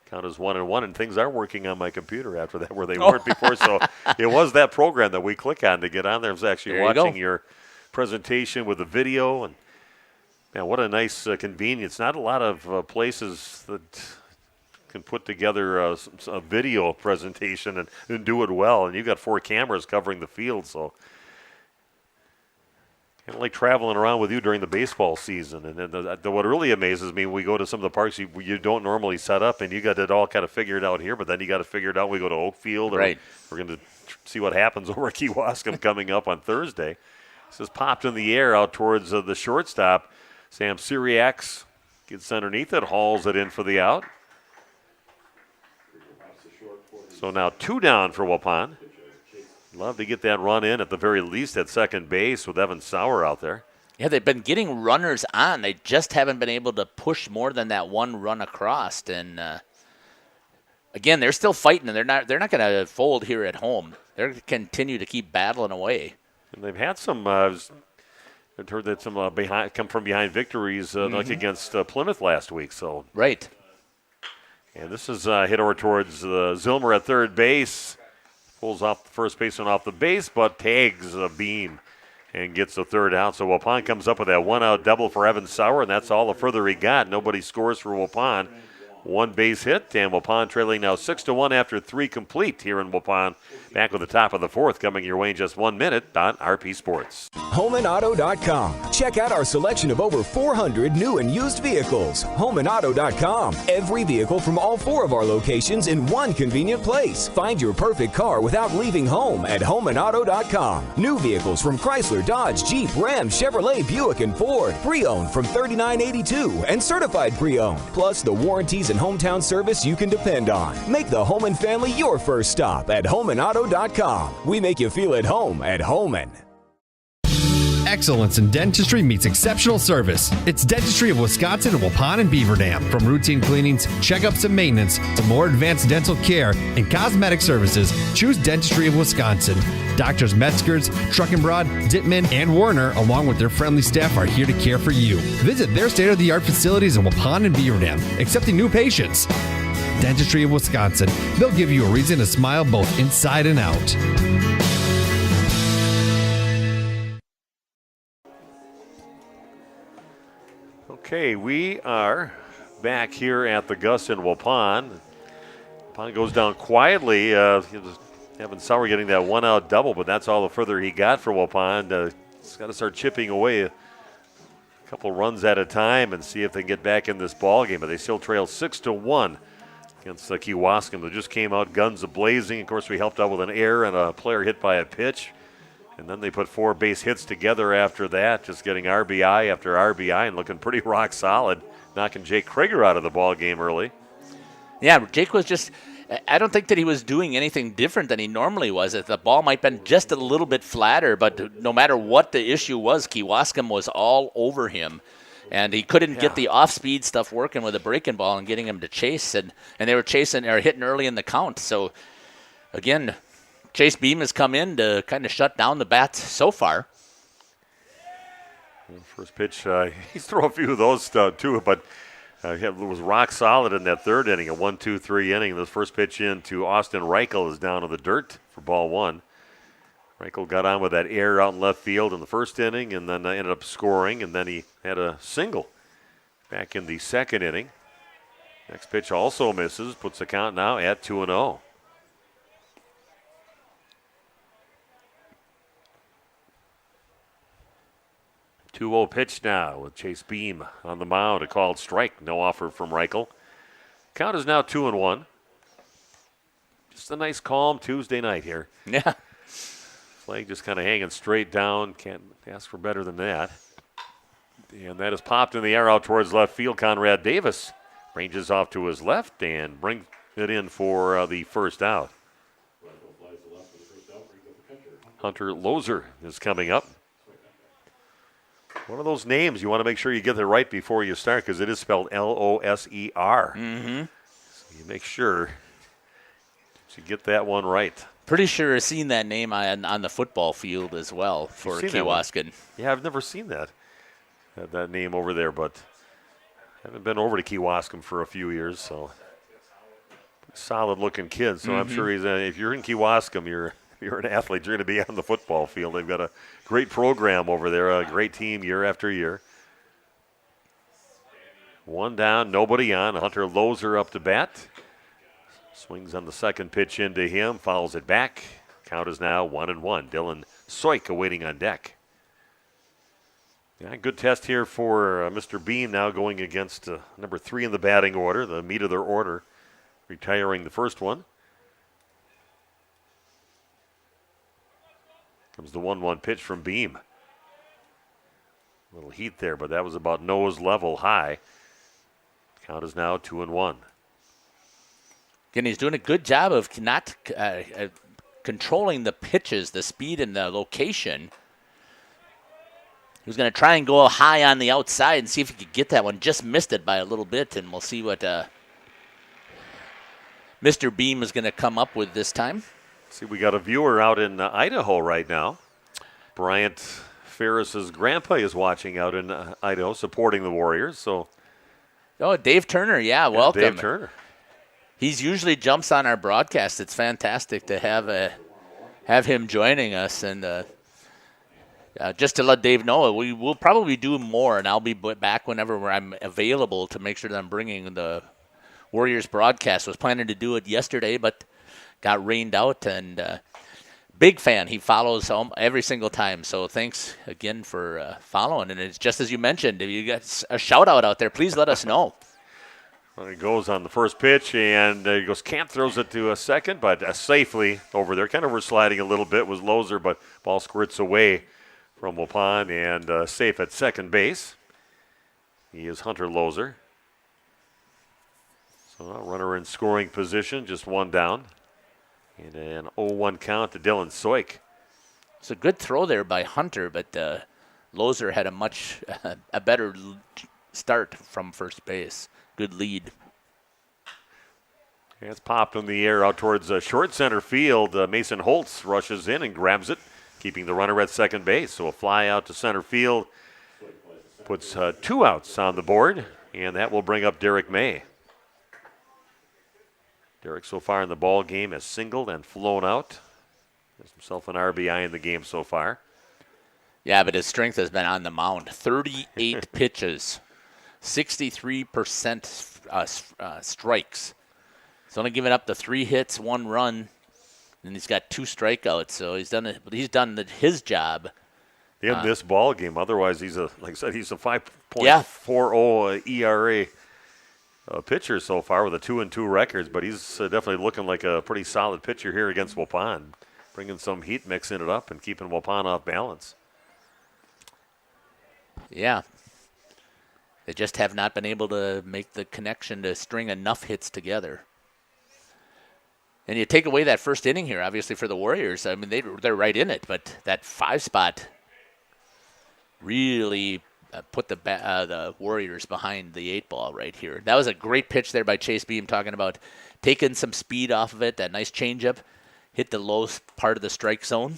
Count as 1-1, and things are working on my computer after that where they weren't before. So it was that program that we click on to get on there. I was actually watching your presentation with the video, and man, what a nice convenience. Not a lot of places that can put together a video presentation and do it well. And you've got 4 cameras covering the field, so kind of like traveling around with you during the baseball season. And then what really amazes me, we go to some of the parks you don't normally set up, and you got it all kind of figured out here, but then you got to figure it out. We go to Oakfield, right. We're going to see what happens over at Kewaskum coming up on Thursday. This is popped in the air out towards the shortstop. Sam Syriacs gets underneath it, hauls it in for the out. So now 2 down for Waupun. Love to get that run in at the very least at second base with Evan Sauer out there. Yeah, they've been getting runners on. They just haven't been able to push more than that one run across. And again, they're still fighting, and they're not going to fold here at home. They're going to continue to keep battling away. And they've had some. I've heard that some come from behind victories like against Plymouth last week. So right. And this is hit over towards Zilmer at third base. pulls off the first baseman off the base, but tags a Beam and gets the third out. So Waupun comes up with that one-out double for Evan Sauer, and that's all the further he got. Nobody scores for Waupun. One base hit, and Waupun trailing now 6-1 after 3 complete here in Waupun. Back with the top of the fourth coming your way in just 1 minute on RP Sports. HomeandAuto.com. Check out our selection of over 400 new and used vehicles. HomeandAuto.com. Every vehicle from all 4 of our locations in one convenient place. Find your perfect car without leaving home at HomeandAuto.com. New vehicles from Chrysler, Dodge, Jeep, Ram, Chevrolet, Buick, and Ford. Pre-owned from $39.82 and certified pre-owned. Plus the warranties and hometown service you can depend on. Make the Holman family your first stop at HomeandAuto.com. We make you feel at home at Holman. Excellence in dentistry meets exceptional service. It's Dentistry of Wisconsin in Waupun and Beaver Dam. From routine cleanings, checkups, and maintenance to more advanced dental care and cosmetic services, choose Dentistry of Wisconsin. Doctors Metzger's, Truckenbrod, Dittman, and Werner, along with their friendly staff, are here to care for you. Visit their state-of-the-art facilities in Waupun and Beaver Dam, accepting new patients. Dentistry of Wisconsin. They'll give you a reason to smile both inside and out. Okay, we are back here at the Gus in Waupun. Waupun goes down quietly. Evan Sauer getting that one-out double, but that's all the further he got for Waupun. He's got to start chipping away a couple runs at a time and see if they can get back in this ball game. But they still trail 6-1 against Kewaskum. They just came out guns a-blazing. Of course, we helped out with an error and a player hit by a pitch. And then they put 4 base hits together after that, just getting RBI after RBI and looking pretty rock solid, knocking Jake Krieger out of the ball game early. Yeah, Jake was just, I don't think that he was doing anything different than he normally was. The ball might have been just a little bit flatter, but no matter what the issue was, Kewaskum was all over him. And he couldn't get the off-speed stuff working with a breaking ball and getting him to chase. And they were chasing or hitting early in the count. So, again, Chase Beam has come in to kind of shut down the bats so far. First pitch, he's thrown a few of those too, but it was rock solid in that third inning, a 1-2-3 inning. The first pitch in to Austin Reichel is down in the dirt for ball 1. Reichel got on with that error out in left field in the first inning and then ended up scoring, and then he had a single back in the second inning. Next pitch also misses, puts the count now at 2-0. 2-0 pitch now with Chase Beam on the mound. A called strike. No offer from Reichel. Count is now 2-1. Just a nice calm Tuesday night here. Yeah. Flag just kind of hanging straight down. Can't ask for better than that. And that is popped in the air out towards left field. Conrad Davis ranges off to his left and brings it in for the first out. Hunter Loser is coming up. One of those names you want to make sure you get it right before you start because it is spelled L-O-S-E-R. Mm-hmm. So you make sure you get that one right. Pretty sure I've seen that name on the football field as well for Kewaskum. Yeah, I've never seen that name over there, but I haven't been over to Kewaskum for a few years, so solid-looking kid. So I'm sure he's if you're in Kewaskum, you're an athlete, you're going to be on the football field. They've got a great program over there, a great team year after year. One down, nobody on. Hunter Loser up to bat. Swings on the second pitch into him, fouls it back. Count is now 1-1. Dylan Soik awaiting on deck. Yeah, good test here for Mr. Beam now going against number 3 in the batting order, the meat of their order, retiring the first one. Comes the 1-1 pitch from Beam. A little heat there, but that was about nose level high. Count is now 2-1. Again, he's doing a good job of not controlling the pitches, the speed, and the location. He was going to try and go high on the outside and see if he could get that one. Just missed it by a little bit, and we'll see what Mr. Beam is going to come up with this time. See, we got a viewer out in Idaho right now. Bryant Ferris's grandpa is watching out in Idaho, supporting the Warriors. So, Dave Turner, welcome. Dave Turner. He's usually jumps on our broadcast. It's fantastic to have have him joining us. And just to let Dave know, we will probably do more, and I'll be back whenever I'm available to make sure that I'm bringing the Warriors broadcast. Was planning to do it yesterday, but got rained out, and big fan. He follows every single time, so thanks again for following. And it's just as you mentioned, if you got a shout-out out there, please let us know. Well, he goes on the first pitch, and he goes, Camp throws it to a second, but safely over there. Kind of were sliding a little bit was Loser, but ball squirts away from Waupun and safe at second base. He is Hunter Loser. So a runner in scoring position, just one down. And an 0-1 count to Dylan Soik. It's a good throw there by Hunter, but Loser had a better start from first base. Good lead. It's popped in the air out towards short center field. Mason Holtz rushes in and grabs it, keeping the runner at second base. So a fly out to center field puts 2 outs on the board, and that will bring up Derek May. Derek so far in the ball game has singled and flown out. Has himself an RBI in the game so far. Yeah, but his strength has been on the mound. 38 pitches, 63% strikes. He's only given up the 3 hits, 1 run, and he's got 2 strikeouts. So he's done it. But he's done his job in this ball game. Otherwise, he's a 5.40 ERA. Pitcher so far with a 2-2 records, but he's definitely looking like a pretty solid pitcher here against Waupun, bringing some heat, mixing it up, and keeping Waupun off balance. Yeah. They just have not been able to make the connection to string enough hits together. And you take away that first inning here, obviously, for the Warriors. I mean, they're right in it, but that 5 spot really put the Warriors behind the 8 ball right here. That was a great pitch there by Chase Beam, talking about taking some speed off of it. That nice changeup hit the low part of the strike zone.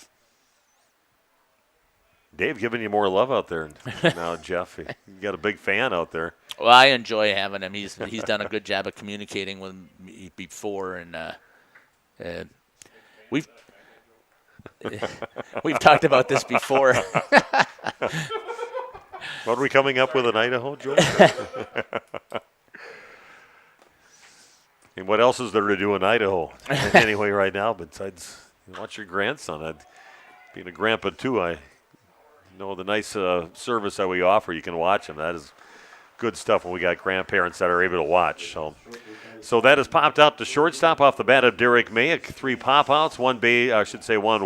Dave giving you more love out there now, Jeff. You got a big fan out there. Well, I enjoy having him. He's done a good job of communicating with me before, and we've talked about this before. What are we coming up with in Idaho, Joe? And what else is there to do in Idaho anyway right now besides watch your grandson? Being a grandpa, too, I know the nice service that we offer. You can watch them. That is good stuff when we got grandparents that are able to watch. So that has popped out to shortstop off the bat of Derek May. 3 pop-outs, 1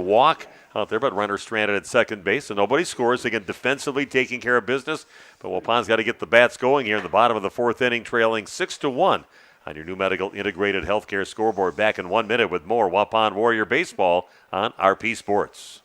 walk out there, but runner stranded at second base, so nobody scores. Again, defensively taking care of business, but Waupun's got to get the bats going here in the bottom of the 4th inning, trailing 6-1 on your new medical integrated healthcare scoreboard. Back in 1 minute with more Waupun Warrior baseball on RP Sports.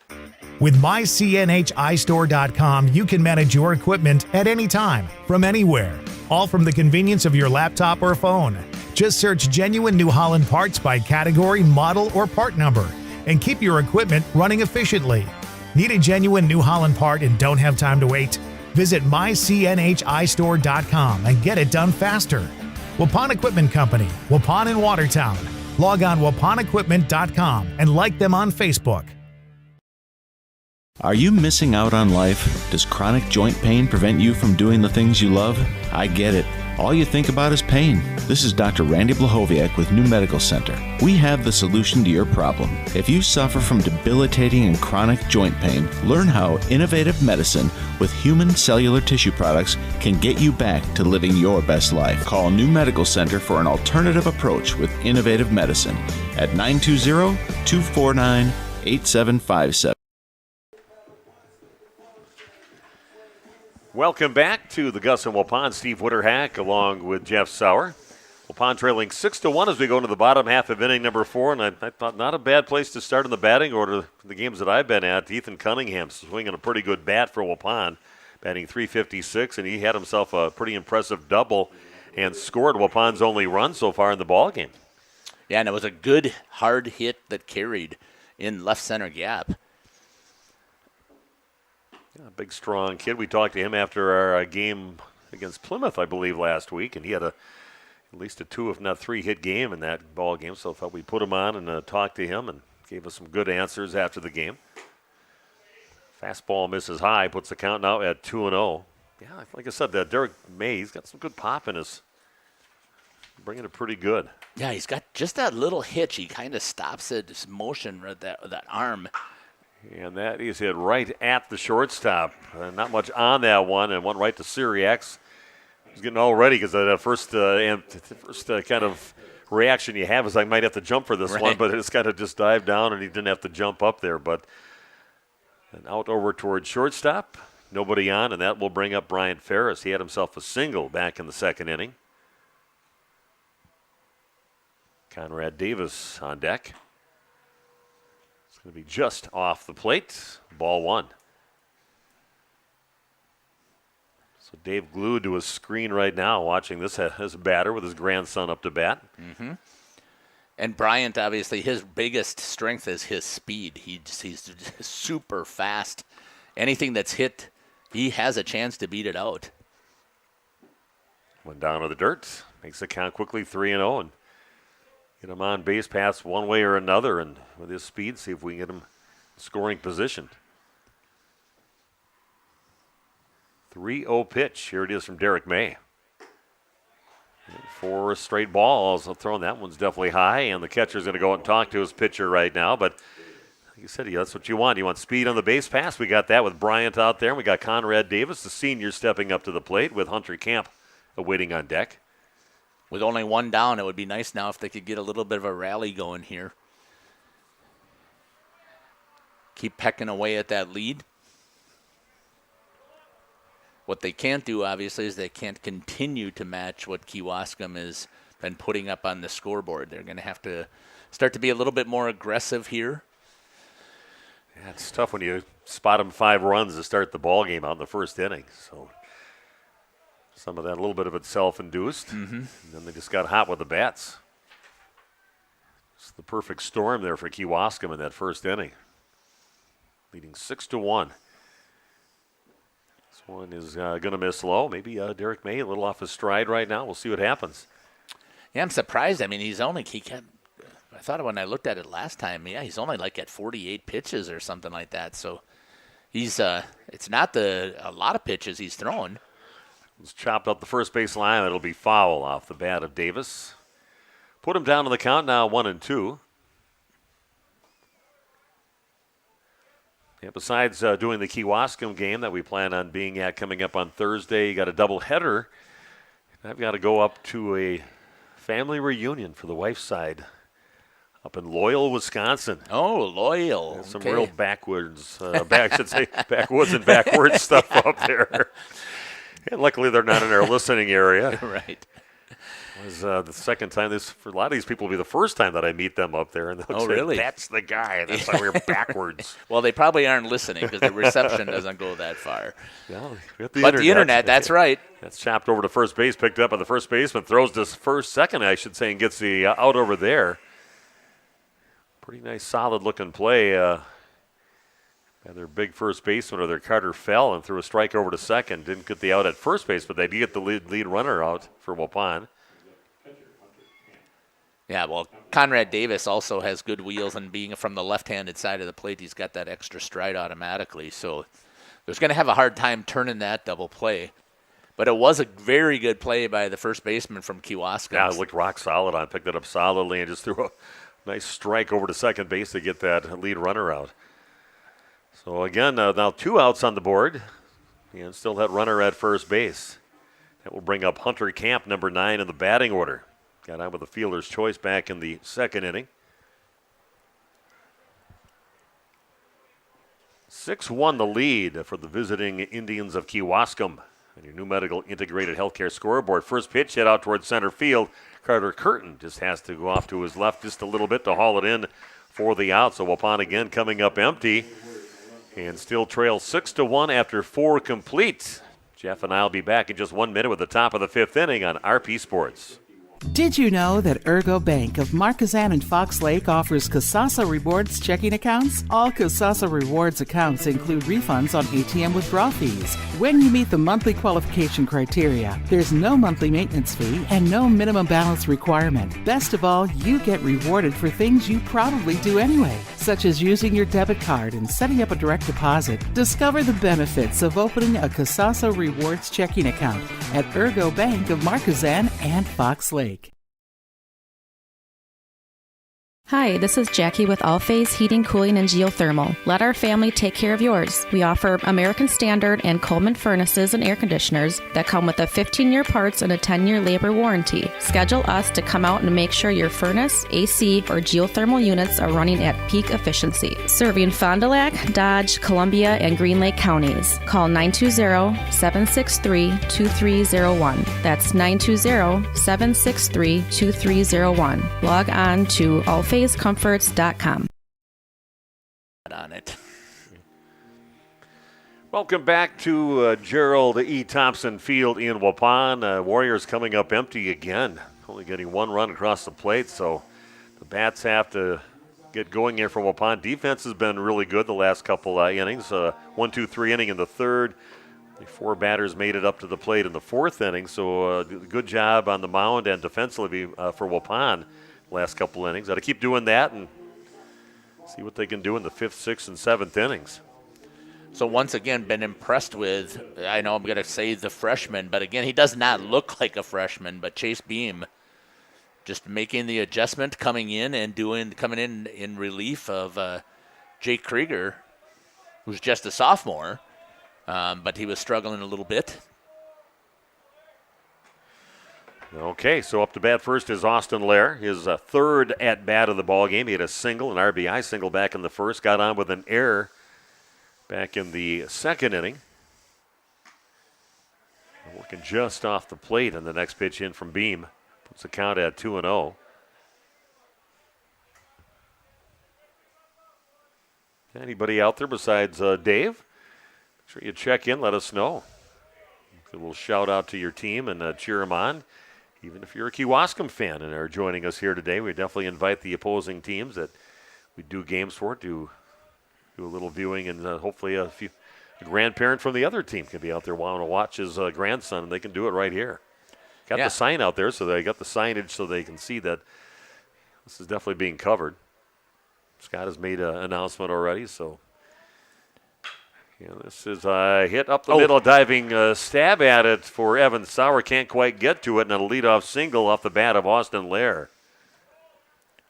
With mycnhistore.com, you can manage your equipment at any time, from anywhere, all from the convenience of your laptop or phone. Just search genuine New Holland parts by category, model, or part number, and keep your equipment running efficiently. Need a genuine New Holland part and don't have time to wait? Visit mycnhistore.com and get it done faster. Waupun Equipment Company, Waupun in Watertown. Log on waupunequipment.com and like them on Facebook. Are you missing out on life? Does chronic joint pain prevent you from doing the things you love? I get it. All you think about is pain. This is Dr. Randy Blahoviak with New Medical Center. We have the solution to your problem. If you suffer from debilitating and chronic joint pain, learn how innovative medicine with human cellular tissue products can get you back to living your best life. Call New Medical Center for an alternative approach with innovative medicine at 920-249-8757. Welcome back to the Gus and Waupun. Steve Witterhack along with Jeff Sauer. Waupun trailing 6-1 as we go into the bottom half of inning number 4, and I thought not a bad place to start in the batting order. The games that I've been at, Ethan Cunningham swinging a pretty good bat for Waupun, batting .356, and he had himself a pretty impressive double and scored Waupun's only run so far in the ball game. Yeah, and it was a good hard hit that carried in left center gap. A big, strong kid. We talked to him after our game against Plymouth, I believe, last week, and he had at least a 2, if not 3 hit game in that ball game, so I thought we'd put him on and talk to him and gave us some good answers after the game. Fastball misses high, puts the count now at 2-0. Yeah, like I said, Derek May, he's got some good pop in his, bringing it pretty good. Yeah, he's got just that little hitch. He kind of stops it, his motion, right, that arm. And that is hit right at the shortstop. Not much on that one, and went right to Syriacs. He's getting all ready because that first kind of reaction you have is I might have to jump for this one, but it's got to just dive down, and he didn't have to jump up there. But an out over towards shortstop, nobody on, and that will bring up Brian Ferris. He had himself a single back in the second inning. Conrad Davis on deck. It's going to be just off the plate. Ball one. So Dave glued to his screen right now watching this as a batter with his grandson up to bat. Mm-hmm. And Bryant, obviously, his biggest strength is his speed. He's super fast. Anything that's hit, he has a chance to beat it out. Went down to the dirt. Makes the count quickly 3-0. And get him on base paths one way or another. And with his speed, see if we can get him scoring position. 3-0 pitch. Here it is from Derek May. 4 straight balls. I'll throw in that one's definitely high, and the catcher's going to go out and talk to his pitcher right now. But like you said, that's what you want. You want speed on the base pass. We got that with Bryant out there. We got Conrad Davis, the senior, stepping up to the plate with Hunter Camp waiting on deck. With only one down, it would be nice now if they could get a little bit of a rally going here. Keep pecking away at that lead. What they can't do, obviously, is they can't continue to match what Kewaskum has been putting up on the scoreboard. They're going to have to start to be a little bit more aggressive here. Yeah, it's tough when you spot them 5 runs to start the ball game out in the first inning. So some of that, a little bit of it self-induced. Mm-hmm. And then they just got hot with the bats. It's the perfect storm there for Kewaskum in that first inning. Leading 6-1. One is going to miss low. Maybe Derek May a little off his stride right now. We'll see what happens. Yeah, I'm surprised. I mean, I thought when I looked at it last time, he's only like at 48 pitches or something like that. So he's it's not a lot of pitches he's throwing. It's chopped up the first base line. It'll be foul off the bat of Davis. Put him down on the count now, 1-2. Yeah, besides doing the Kewaskum game that we plan on being at coming up on Thursday, you got a doubleheader. I've got to go up to a family reunion for the wife's side up in Loyal, Wisconsin. Oh, Loyal. Yeah, some real backwoods and backwards stuff up there. And luckily they're not in our listening area. Right. It was the second time. For a lot of these people, will be the first time that I meet them up there. And they'll say, really? That's the guy. That's why we're backwards. Well, they probably aren't listening because the reception doesn't go that far. No, but the internet, that's right. That's chopped over to first base, picked up by the first baseman, throws to second, I should say, and gets the out over there. Pretty nice, solid-looking play. And their big first baseman, or their Carter, fell and threw a strike over to second. Didn't get the out at first base, but they did get the lead runner out for Waupun. Yeah, well, Conrad Davis also has good wheels, and being from the left-handed side of the plate, he's got that extra stride automatically. So there's going to have a hard time turning that double play. But it was a very good play by the first baseman from Kewaskum. Yeah, it looked rock solid on, picked it up solidly, and just threw a nice strike over to second base to get that lead runner out. So again, now 2 outs on the board, and still that runner at first base. That will bring up Hunter Camp, number 9 in the batting order. Got on with a fielder's choice back in the second inning. 6-1 the lead for the visiting Indians of Kewaskum. And your new medical integrated healthcare scoreboard. First pitch hit out towards center field. Carter Curtin just has to go off to his left just a little bit to haul it in for the out. So Waupun again coming up empty. And still trails 6-1 after 4 complete. Jeff and I will be back in just 1 minute with the top of the 5th inning on RP Sports. Did you know that Ergo Bank of Marquezan and Fox Lake offers Kasasa Rewards checking accounts? All Kasasa Rewards accounts include refunds on ATM withdrawal fees. When you meet the monthly qualification criteria, there's no monthly maintenance fee and no minimum balance requirement. Best of all, you get rewarded for things you probably do anyway, such as using your debit card and setting up a direct deposit. Discover the benefits of opening a Kasasa Rewards checking account at Ergo Bank of Marquezan and Fox Lake. Hi, this is Jackie with All Phase Heating, Cooling, and Geothermal. Let our family take care of yours. We offer American Standard and Coleman furnaces and air conditioners that come with a 15-year parts and a 10-year labor warranty. Schedule us to come out and make sure your furnace, AC, or geothermal units are running at peak efficiency. Serving Fond du Lac, Dodge, Columbia, and Green Lake counties. Call 920-763-2301. That's 920-763-2301. Log on to allphasecomforts.com. On it. Welcome back to Gerald E. Thompson Field in Waupun. Warriors coming up empty again, only getting one run across the plate, so the Bats have to get going here for Waupun. Defense has been really good the last couple innings. 1-2-3 inning in the third. The 4 batters made it up to the plate in the 4th inning, so good job on the mound and defensively for Waupun last couple innings. Got to keep doing that and see what they can do in the 5th, 6th, and 7th innings. So once again, been impressed with, I know I'm going to say the freshman, but again, he does not look like a freshman, but Chase Beam just making the adjustment, coming in in relief of Jake Krieger, who's just a sophomore, but he was struggling a little bit. Okay, so up to bat first is Austin Lair. His third at-bat of the ball game. He had a single, an RBI single back in the first. Got on with an error back in the 2nd inning. Working just off the plate on the next pitch in from Beam. Puts the count at 2-0. Anybody out there besides Dave? Make sure you check in, let us know. A little shout out to your team and cheer them on. Even if you're a Kewaskum fan and are joining us here today, we definitely invite the opposing teams that we do games for to do a little viewing, and hopefully a grandparent from the other team can be out there wanting to watch his grandson, and they can do it right here. Got the sign out there, so they got the signage so they can see that this is definitely being covered. Scott has made an announcement already, so this is a hit up the middle, diving stab at it for Evan Sauer. Can't quite get to it, and a leadoff single off the bat of Austin Lair.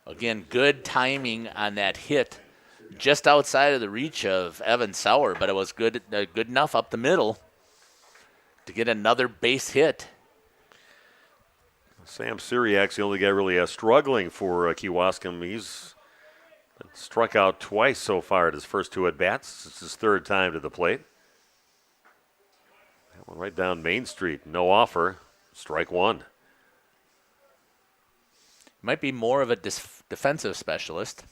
Again, good timing on that hit, just outside of the reach of Evan Sauer, but it was good enough up the middle to get another base hit. Sam Syriak's the only guy really struggling for Kewaskum. He's struck out twice so far at his first 2 at-bats. It's his 3rd time to the plate. That one right down Main Street. No offer. Strike 1. Might be more of a defensive specialist.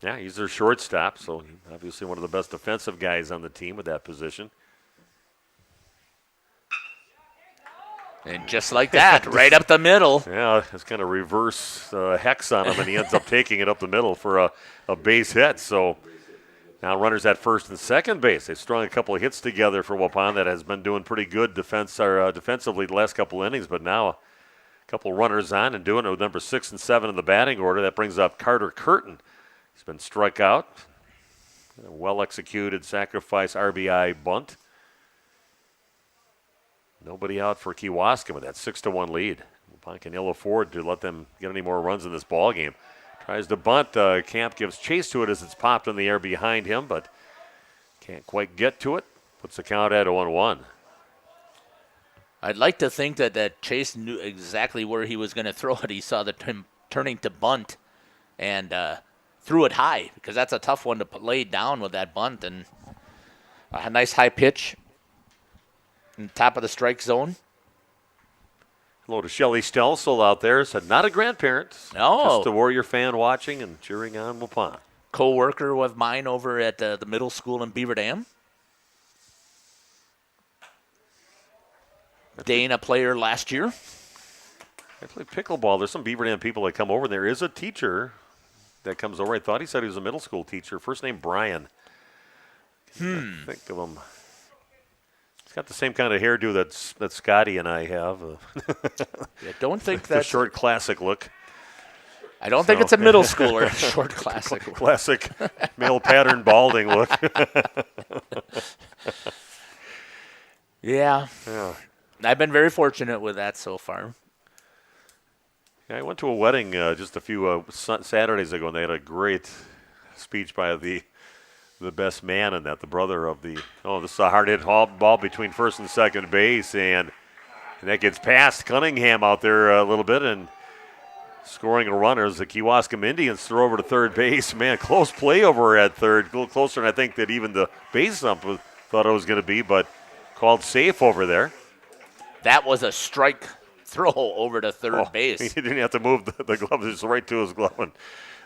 Yeah, he's their shortstop, so he's obviously one of the best defensive guys on the team with that position. And just like that, right up the middle. Yeah, it's kind of reverse hex on him, and he ends up taking it up the middle for a base hit. So now runners at first and second base. They've strung a couple of hits together for Waupun that has been doing pretty good defensively the last couple innings, but now a couple runners on and doing it with number 6 and 7 in the batting order. That brings up Carter Curtin. He's been struck out. A well-executed sacrifice RBI bunt. Nobody out for Kewaskum with that 6-1 lead. Waupun can ill afford to let them get any more runs in this ball game. Tries to bunt. Camp gives chase to it as it's popped in the air behind him, but can't quite get to it. Puts the count at 0-1. I'd like to think that Chase knew exactly where he was going to throw it. He saw the turning to bunt and threw it high, because that's a tough one to lay down with that bunt. And a nice high pitch in the top of the strike zone. Hello to Shelly Stelsel out there. Said not a grandparent. No. Just a Warrior fan watching and cheering on Waupun. Co-worker of mine over at the middle school in Beaver Dam. Dane, a player last year. I play pickleball. There's some Beaver Dam people that come over. There is a teacher that comes over. I thought he said he was a middle school teacher. First name Brian. Think of him. He's got the same kind of hairdo that Scotty and I have. I don't think the that's short classic look. I don't think it's a middle schooler short classic. Classic male pattern balding look. Yeah. I've been very fortunate with that so far. Yeah, I went to a wedding just a few Saturdays ago, and they had a great speech by the best man in that, the brother of this is a hard hit ball between first and second base, and that gets past Cunningham out there a little bit, and scoring a runner as the Kewaskum Indians throw over to third base. Man, close play over at third, a little closer than I think that even the base ump thought it was going to be, but called safe over there. That was a strike throw over to third base. He didn't have to move the glove, just right to his glove and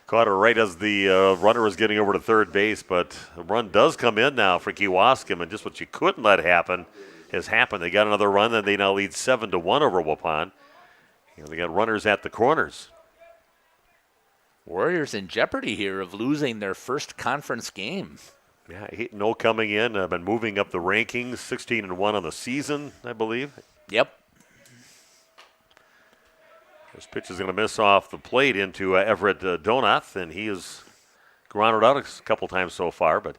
caught it right as the runner was getting over to third base. But the run does come in now for Kewaskum, and just what you couldn't let happen has happened. They got another run, and they now lead 7-1 over Waupun. They got runners at the corners. Warriors in jeopardy here of losing their first conference game. Yeah, 8-0 coming in. Been moving up the rankings, 16-1 on the season, I believe. Yep. This pitch is going to miss off the plate into Everett Donath, and he has grounded out a couple times so far. But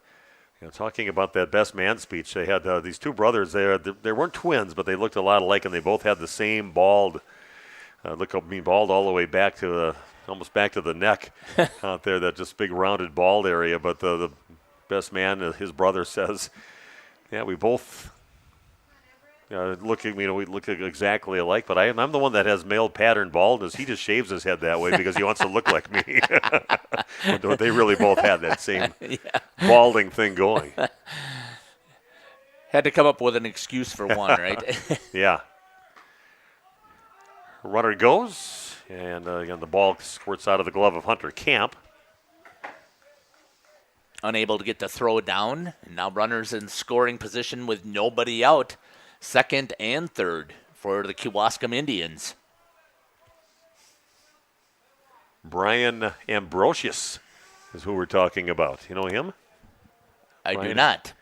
talking about that best man speech, they had these two brothers. They weren't twins, but they looked a lot alike, and they both had the same bald. Bald all the way back to almost back to the neck out there. That just big rounded bald area. But the best man, his brother says, "Yeah, we both." We look exactly alike, but I'm the one that has male pattern baldness. He just shaves his head that way because he wants to look like me. But they really both had that same balding thing going. Had to come up with an excuse for one, right? Yeah. Runner goes, and again the ball squirts out of the glove of Hunter Camp. Unable to get the throw down, and now runners in scoring position with nobody out. Second and third for the Kewaskum Indians. Brian Ambrosius is who we're talking about. You know him? I do not.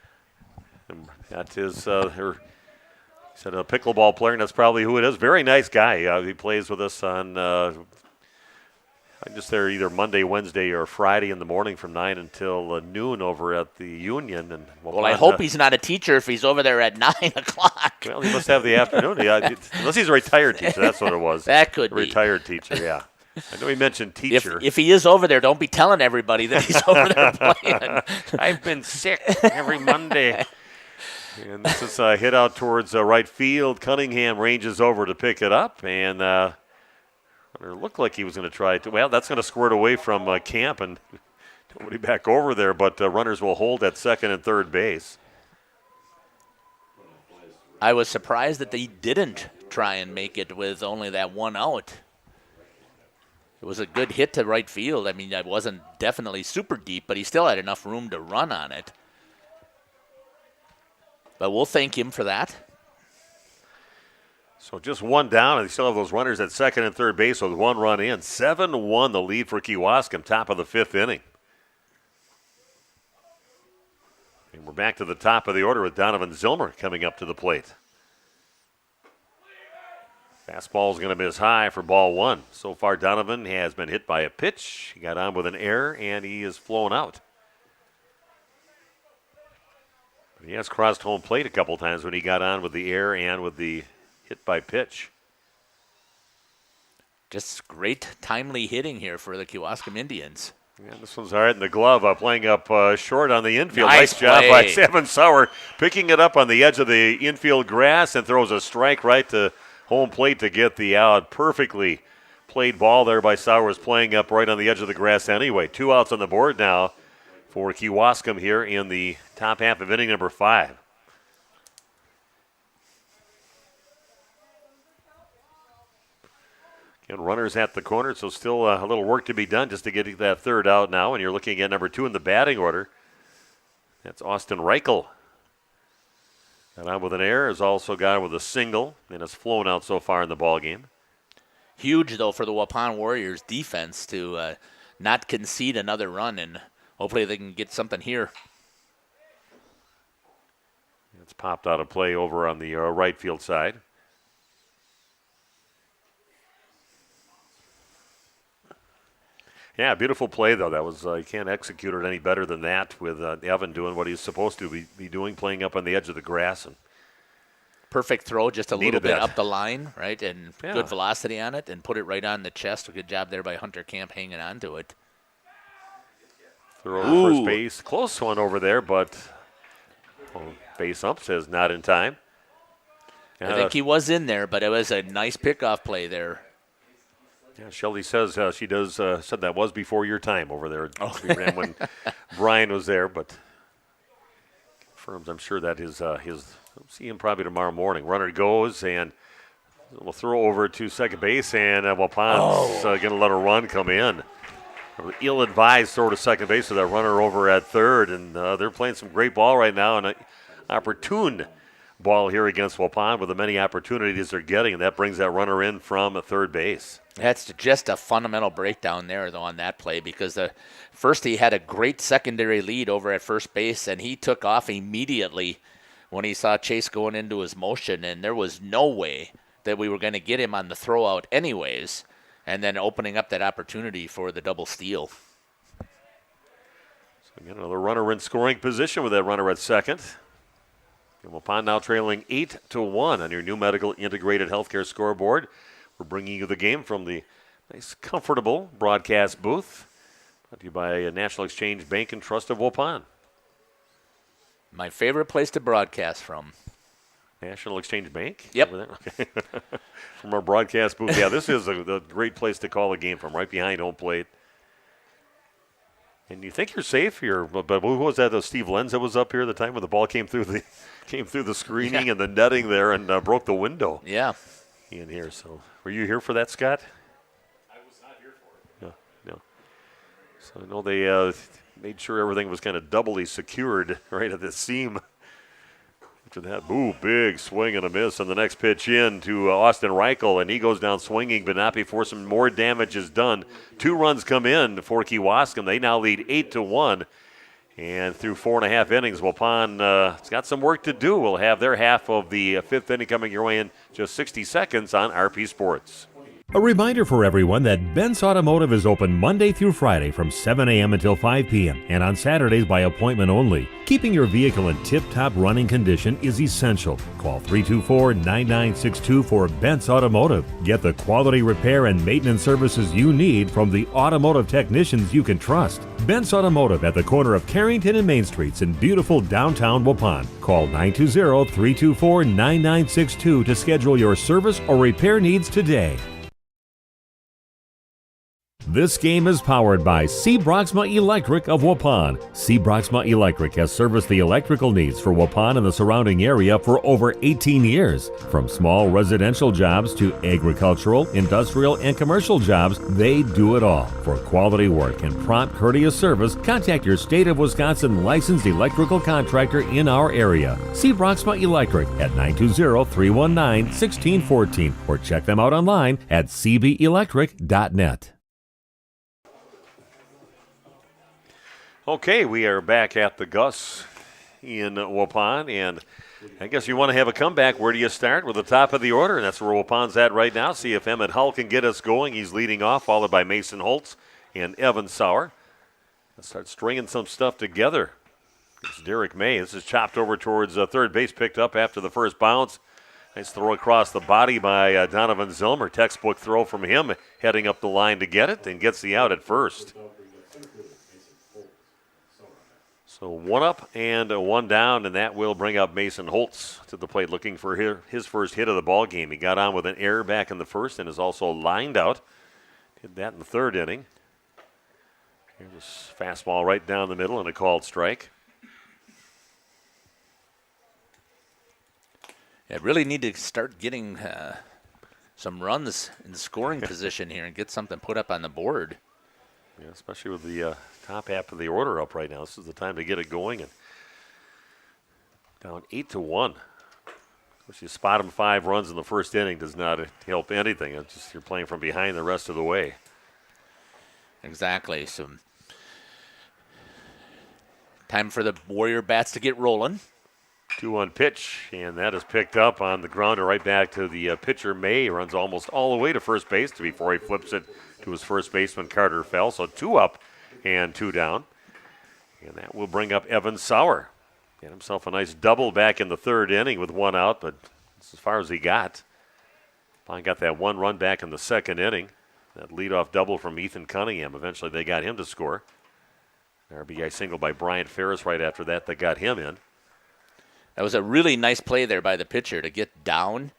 That is he said a pickleball player, and that's probably who it is. Very nice guy. He plays with us on I'm just there either Monday, Wednesday, or Friday in the morning from 9 until noon over at the Union. And well, I hope he's not a teacher if he's over there at 9 o'clock. Well, he must have the afternoon. Unless he's a retired teacher. That's what it was. That could be. Retired teacher, yeah. I know he mentioned teacher. If he is over there, don't be telling everybody that he's over there playing. I've been sick every Monday. And this is a hit out towards right field. Cunningham ranges over to pick it up, and it looked like he was going to try to. Well, that's going to squirt away from Camp, and nobody back over there, but runners will hold at second and third base. I was surprised that they didn't try and make it with only that one out. It was a good hit to right field. I mean, it wasn't definitely super deep, but he still had enough room to run on it. But we'll thank him for that. So just one down, and they still have those runners at second and third base with one run in. 7-1 the lead for Kewaskum, top of the fifth inning. And we're back to the top of the order with Donovan Zilmer coming up to the plate. Fastball is going to miss high for ball one. So far, Donovan has been hit by a pitch. He got on with an error, and he is flown out. He has crossed home plate a couple times when he got on with the error and with the hit by pitch. Just great timely hitting here for the Kewaskum Indians. Yeah, this one's hard in the glove, playing up short on the infield. Nice job play by Evan Sauer, picking it up on the edge of the infield grass and throws a strike right to home plate to get the out. Perfectly played ball there by Sauers, playing up right on the edge of the grass anyway. 2 outs on the board now for Kewaskum here in the top half of inning number 5. Again, runners at the corner, so still a little work to be done just to get that third out now. And you're looking at number 2 in the batting order. That's Austin Reichel. Got on with an error, has also got with a single, and has flown out so far in the ball game. huge, though, for the Waupun Warriors defense to not concede another run, and hopefully they can get something here. It's popped out of play over on the right field side. Yeah, beautiful play, though. That was you can't execute it any better than that with Evan doing what he's supposed to be doing, playing up on the edge of the grass. And perfect throw, just a little bit that. up the line, right, and good velocity on it, and put it right on the chest. A good job there by Hunter Camp hanging on to it. Throw to first base. Close one over there, but base up says not in time. I think he was in there, but it was a nice pickoff play there. Yeah, Shelly says she does said that was before your time over there. We ran when Brian was there, but confirms I'm sure that his we'll see him probably tomorrow morning. Runner goes and we'll throw over to second base, and Waupun's going to let a run come in. Ill-advised throw to second base with that runner over at third, and they're playing some great ball right now, and an opportune ball here against Waupun with the many opportunities they're getting, and that brings that runner in from third base. That's just a fundamental breakdown there, though, on that play, because first he had a great secondary lead over at first base, and he took off immediately when he saw Chase going into his motion, and there was no way that we were going to get him on the throw out anyways, and then opening up that opportunity for the double steal. So again, another runner in scoring position with that runner at second. Waupun now trailing 8-1 on your new medical integrated healthcare scoreboard. We're bringing you the game from the nice, comfortable broadcast booth. Brought to you by National Exchange Bank and Trust of Waupun. My favorite place to broadcast from. National Exchange Bank? Yep. Over there? Okay. From our broadcast booth. Yeah, this is a great place to call a game from, right behind home plate. And you think you're safe here, but who was that? Steve Lenz that was up here at the time when the ball came through the screening and the netting there and broke the window. Yeah. In here. So were you here for that, Scott? I was not here for it. No. So I know they made sure everything was kind of doubly secured right at the seam. After that, big swing and a miss. And the next pitch in to Austin Reichel, and he goes down swinging, but not before some more damage is done. 2 runs come in for Kewaskum. They now lead 8-1. And through 4.5 innings, Waupun has got some work to do. We'll have their half of the 5th inning coming your way in just 60 seconds on RP Sports. A reminder for everyone that Ben's Automotive is open Monday through Friday from 7 a.m. until 5 p.m. and on Saturdays by appointment only. Keeping your vehicle in tip-top running condition is essential. Call 324-9962 for Ben's Automotive. Get the quality repair and maintenance services you need from the automotive technicians you can trust. Ben's Automotive at the corner of Carrington and Main Streets in beautiful downtown Waupun. Call 920-324-9962 to schedule your service or repair needs today. This game is powered by C. Broxma Electric of Waupun. C. Broxma Electric has serviced the electrical needs for Waupun and the surrounding area for over 18 years. From small residential jobs to agricultural, industrial, and commercial jobs, they do it all. For quality work and prompt, courteous service, contact your State of Wisconsin licensed electrical contractor in our area. C. Broxma Electric at 920-319-1614 or check them out online at cbelectric.net. Okay, we are back at the Gus in Waupun, and I guess you want to have a comeback. Where do you start? With the top of the order, and that's where Waupun's at right now. See if Emmett Hull can get us going. He's leading off, followed by Mason Holtz and Evan Sauer. Let's start stringing some stuff together. It's Derek May. This is chopped over towards third base, picked up after the first bounce. Nice throw across the body by Donovan Zilmer. Textbook throw from him, heading up the line to get it, and gets the out at first. So 1 up and 1 down, and that will bring up Mason Holtz to the plate, looking for his first hit of the ball game. He got on with an error back in the first and is also lined out. Did that in the 3rd inning. Here's this fastball right down the middle and a called strike. Yeah, really need to start getting some runs in scoring position here and get something put up on the board. Yeah, especially with the top half of the order up right now. This is the time to get it going. And down 8-1. If you spot him 5 runs in the first inning, does not help anything. It's just you're playing from behind the rest of the way. Exactly. So time for the Warrior bats to get rolling. 2-1 pitch, and that is picked up on the grounder right back to the pitcher. May runs almost all the way to first base before he flips it to his first baseman, Carter Fell. So 2 up and 2 down. And that will bring up Evan Sauer. Get himself a nice double back in the 3rd inning with 1 out, but that's as far as he got. Finally got that 1 run back in the 2nd inning. That leadoff double from Ethan Cunningham. Eventually they got him to score. RBI single by Bryant Ferris right after that got him in. That was a really nice play there by the pitcher to get down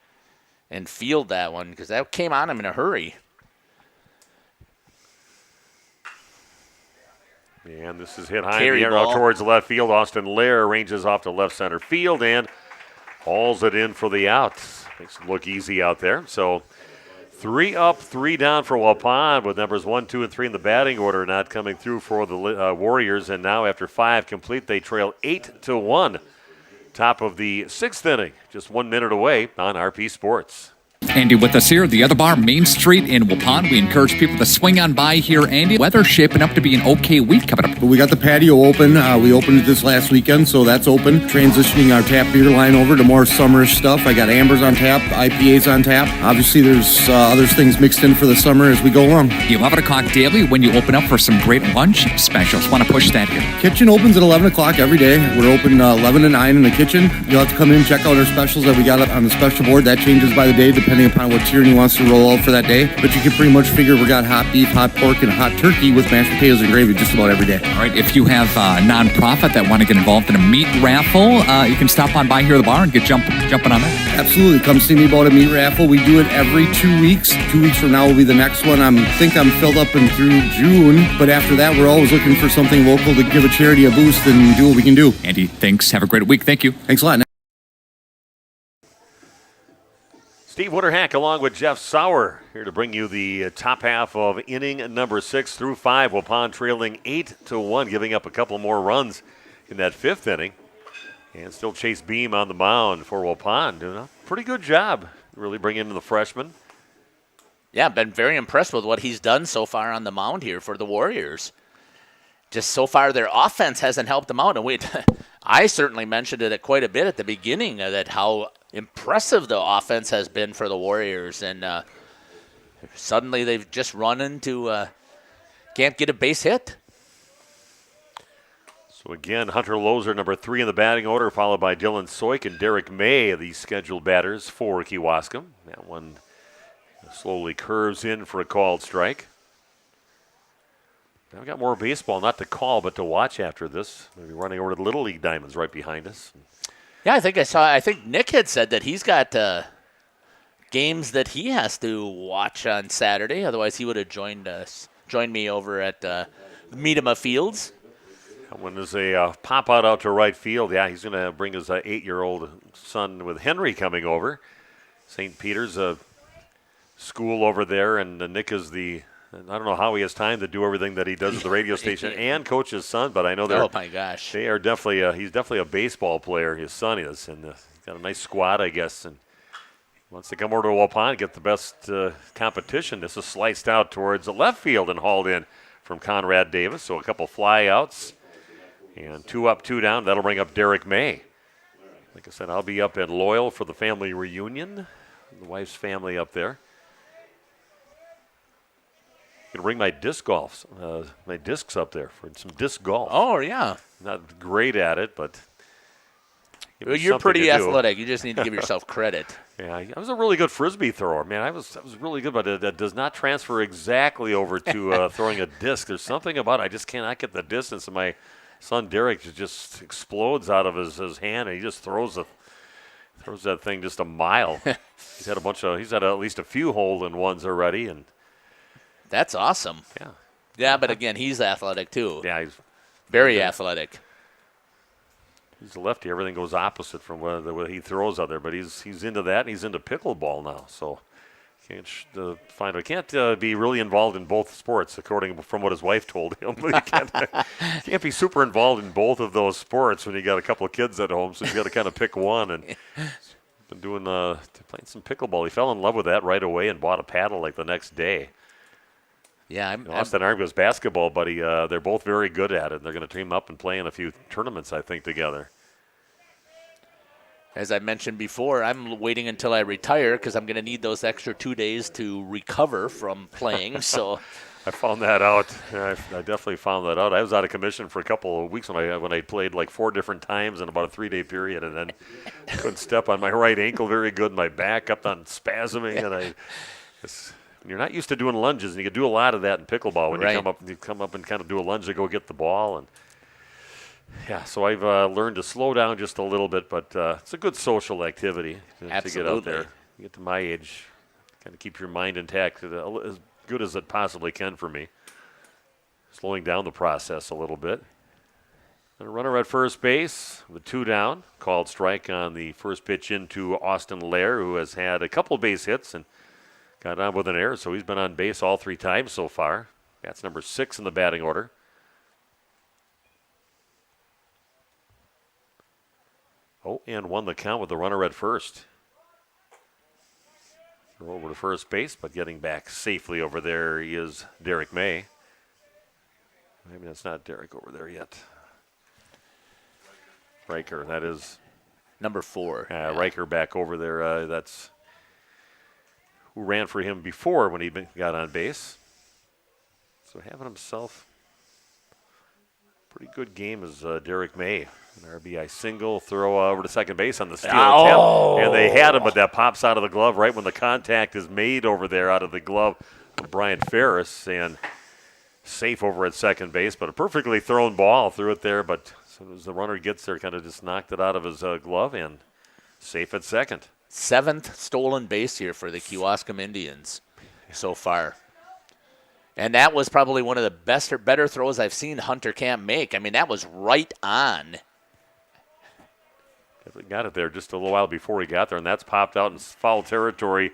and field that one because that came on him in a hurry. And this is hit high in the air out towards left field. Austin Lair ranges off to left center field and hauls it in for the out. Makes it look easy out there. So 3 up, 3 down for Waupun with numbers 1, 2, and 3 in the batting order not coming through for the Warriors. And now after 5 complete, they trail 8-1. Top of the 6th inning, just 1 minute away on RP Sports. Andy with us here at the other bar, Main Street in Waupun. We encourage people to swing on by here, Andy. Weather's shaping up to be an okay week coming up. But we got the patio open. We opened it this last weekend, so that's open. Transitioning our tap beer line over to more summerish stuff. I got Ambers on tap, IPAs on tap. Obviously, there's other things mixed in for the summer as we go along. 11 o'clock daily when you open up for some great lunch specials. Want to push that here. Kitchen opens at 11 o'clock every day. We're open 11 to 9 in the kitchen. You'll have to come in and check out our specials that we got up on the special board. That changes by the day, depending upon what tier he wants to roll out for that day. But you can pretty much figure we got hot beef, hot pork, and hot turkey with mashed potatoes and gravy just about every day. All right, if you have a nonprofit that want to get involved in a meat raffle, you can stop on by here at the bar and get jumping on that. Absolutely. Come see me about a meat raffle. We do it every 2 weeks. 2 weeks from now will be the next one. I think I'm filled up and through June. But after that, we're always looking for something local to give a charity a boost and do what we can do. Andy, thanks. Have a great week. Thank you. Thanks a lot. Steve Winterhack along with Jeff Sauer here to bring you the top half of inning number 6 through 5. Waupun trailing 8-1, giving up a couple more runs in that 5th inning. And still Chase Beam on the mound for Waupun. Doing a pretty good job really bringing in the freshman. Yeah, been very impressed with what he's done so far on the mound here for the Warriors. Just so far their offense hasn't helped them out. And I certainly mentioned it quite a bit at the beginning that how impressive the offense has been for the Warriors, and suddenly they've just run into can't get a base hit. So again, Hunter Lozer, number 3 in the batting order, followed by Dylan Soik and Derek May, the scheduled batters for Kewaskum. That one slowly curves in for a called strike. Now we've got more baseball, not to call, but to watch after this. Maybe running over to the Little League Diamonds right behind us. Yeah, I think Nick had said that he's got games that he has to watch on Saturday. Otherwise, he would have joined me over at Meadema Fields. When there's a pop out to right field, yeah, he's going to bring his 8-year-old son with Henry coming over. St. Peter's a school over there, and Nick is I don't know how he has time to do everything that he does at the radio station and coach his son, but I know oh my gosh, they are definitely he's definitely a baseball player. His son is, and he's got a nice squad, I guess, and he wants to come over to Waupun and get the best competition. This is sliced out towards the left field and hauled in from Conrad Davis. So a couple fly outs and 2 up, 2 down. That'll bring up Derek May. Like I said, I'll be up at Loyal for the family reunion. The wife's family up there. Gonna bring my discs up there for some disc golf. Oh yeah, not great at it, but you're pretty athletic. You just need to give yourself credit. Yeah, I was a really good frisbee thrower, man. I was really good, but that does not transfer exactly over to throwing a disc. There's something about it. I just cannot get the distance, and my son Derek just explodes out of his hand, and he just throws that thing just a mile. He's had at least a few hole-in-ones already, and. That's awesome. Yeah. Yeah, but again, he's athletic too. Yeah, he's very athletic. He's a lefty. Everything goes opposite from what he throws out there. But he's into that, and he's into pickleball now. So can't be really involved in both sports, according from what his wife told him. He can't be super involved in both of those sports when you got a couple of kids at home. So you got to kind of pick one. And Been playing some pickleball. He fell in love with that right away and bought a paddle like the next day. Yeah, Austin Armgo's basketball buddy. They're both very good at it. They're going to team up and play in a few tournaments, I think, together. As I mentioned before, I'm waiting until I retire because I'm going to need those extra 2 days to recover from playing. So I found that out. I definitely found that out. I was out of commission for a couple of weeks when I played like 4 different times in about a 3-day period, and then couldn't step on my right ankle very good. My back kept on spasming, and you're not used to doing lunges, and you can do a lot of that in pickleball when you come up and kind of do a lunge to go get the ball. And yeah, so I've learned to slow down just a little bit, but it's a good social activity to get out there. You get to my age, kind of keep your mind intact as good as it possibly can for me. Slowing down the process a little bit. And a runner at first base with 2 down. Called strike on the first pitch into Austin Lair, who has had a couple base hits and got on with an error, so he's been on base all 3 times so far. That's number 6 in the batting order. Oh, and won the count with the runner at first. Over to first base, but getting back safely over there is Derek May. Maybe that's not Derek over there yet. Riker, that is number 4. Riker back over there. That's who ran for him before when he got on base. So having himself a pretty good game is Derek May. An RBI single, throw over to second base on the steal attempt. And they had him, but that pops out of the glove right when the contact is made over there out of the glove of Brian Ferris. And safe over at second base, but a perfectly thrown ball threw it there. But as soon as the runner gets there, kind of just knocked it out of his glove and safe at second. 7th stolen base here for the Kewaskum Indians so far. And that was probably one of the better throws I've seen Hunter Camp make. I mean, that was right on. Got it there just a little while before he got there, and that's popped out in foul territory.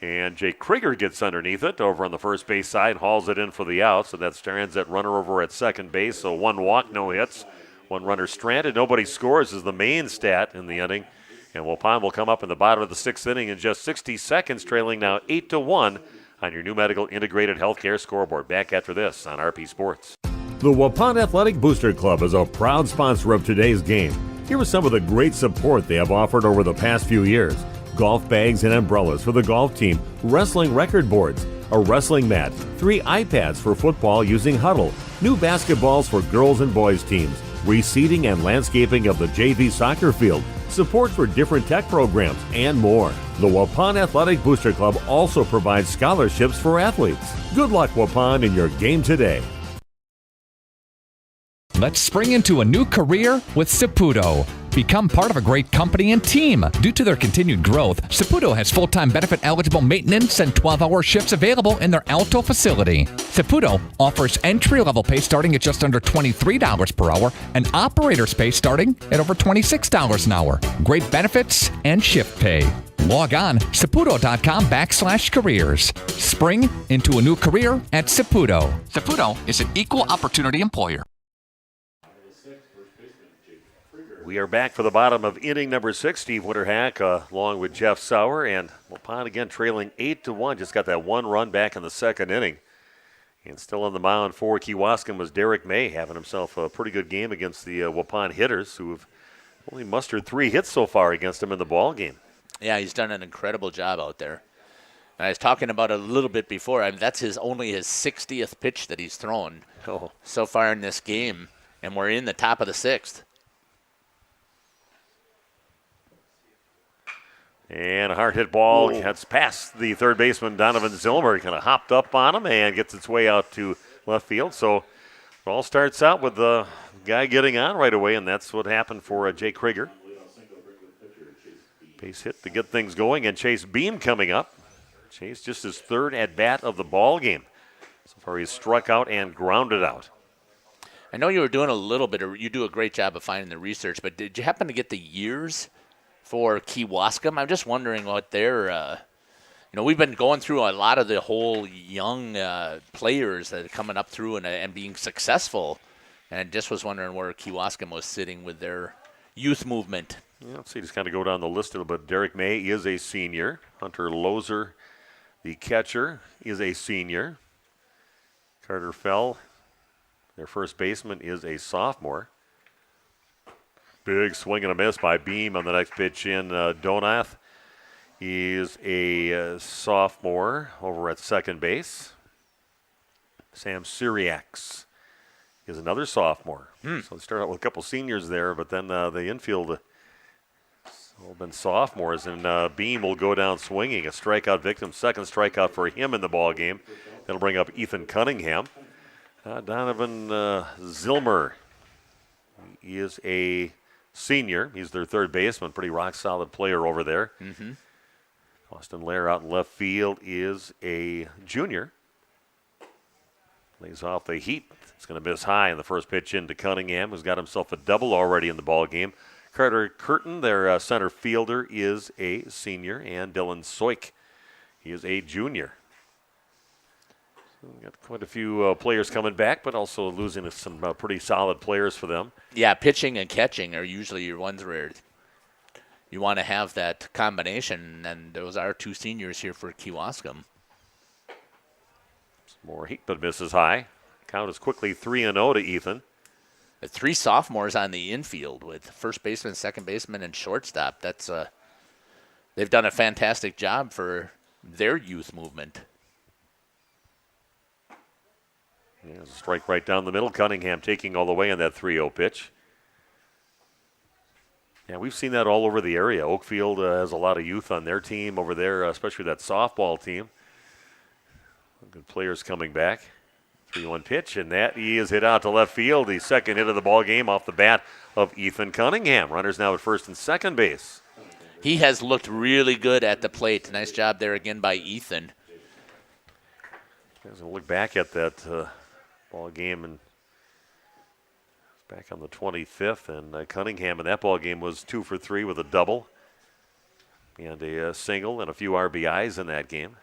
And Jake Krieger gets underneath it over on the first base side, hauls it in for the out. So that strands that runner over at second base. So 1 walk, no hits. 1 runner stranded. Nobody scores is the main stat in the inning. And Waupun will come up in the bottom of the 6th inning in just 60 seconds, trailing now 8-1 on your new medical integrated healthcare scoreboard. Back after this on RP Sports. The Waupun Athletic Booster Club is a proud sponsor of today's game. Here is some of the great support they have offered over the past few years. Golf bags and umbrellas for the golf team, wrestling record boards, a wrestling mat, 3 iPads for football using Huddle, new basketballs for girls and boys teams, reseeding and landscaping of the JV soccer field, support for different tech programs, and more. The Waupun Athletic Booster Club also provides scholarships for athletes. Good luck, Waupun, in your game today. Let's spring into a new career with Saputo. Become part of a great company and team. Due to their continued growth, Saputo has full-time benefit-eligible maintenance and 12-hour shifts available in their Alto facility. Saputo offers entry-level pay starting at just under $23 per hour and operator's pay starting at over $26 an hour. Great benefits and shift pay. Log on saputo.com/careers. Spring into a new career at Saputo. Saputo is an equal opportunity employer. We are back for the bottom of inning number 6. Steve Winterhack along with Jeff Sauer, and Waupun again trailing 8-1. Just got that 1 run back in the 2nd inning. And still on the mound for Kewaskum was Derek May, having himself a pretty good game against the Waupun hitters, who have only mustered 3 hits so far against him in the ball game. Yeah, he's done an incredible job out there. And I was talking about it a little bit before. I mean, that's only his 60th pitch that he's thrown so far in this game, and we're in the top of the 6th. And a hard hit ball gets past the third baseman, Donovan Zilmer. He kind of hopped up on him and gets its way out to left field. So it all starts out with the guy getting on right away, and that's what happened for Jake Krieger. Base hit to get things going, and Chase Beam coming up. Chase just his 3rd at-bat of the ball game. So far he's struck out and grounded out. I know you were doing a little bit, you do a great job of finding the research, but did you happen to get the years for Kewaskum? I'm just wondering what their, we've been going through a lot of the whole young players that are coming up through and being successful, and just was wondering where Kewaskum was sitting with their youth movement. Yeah, let's see, just kind of go down the list a little bit. Derek May is a senior. Hunter Lozer, the catcher, is a senior. Carter Fell, their first baseman, is a sophomore. Big swing and a miss by Beam on the next pitch in. Donath is a sophomore over at second base. Sam Syriacs is another sophomore. So they start out with a couple seniors there, but then the infield all been sophomores, and Beam will go down swinging. A strikeout victim, second strikeout for him in the ball game. That'll bring up Ethan Cunningham. Donovan Zilmer is a senior. He's their third baseman, pretty rock-solid player over there. Mm-hmm. Austin Lair out in left field is a junior. Lays off the heat. It's going to miss high in the first pitch into Cunningham, who's got himself a double already in the ball game. Carter Curtin, their center fielder, is a senior, and Dylan Soik, he is a junior. So we've got quite a few players coming back, but also losing some pretty solid players for them. Yeah, pitching and catching are usually your ones where you want to have that combination, and those are two seniors here for Kewaskum. Some more heat, but misses high. Count is quickly 3-0 to Ethan. The three sophomores on the infield with first baseman, second baseman, and shortstop. That's they've done a fantastic job for their youth movement. Yeah, a strike right down the middle. Cunningham taking all the way on that 3-0 pitch. Yeah, we've seen that all over the area. Oakfield has a lot of youth on their team over there, especially that softball team. Good players coming back. 3-1 pitch, and that he is hit out to left field. The second hit of the ball game off the bat of Ethan Cunningham. Runners now at first and second base. He has looked really good at the plate. Nice job there again by Ethan. As I look back at that ball game, and back on the 25th, and Cunningham in that ball game was 2 for 3 with a double and a single and a few RBIs in that game.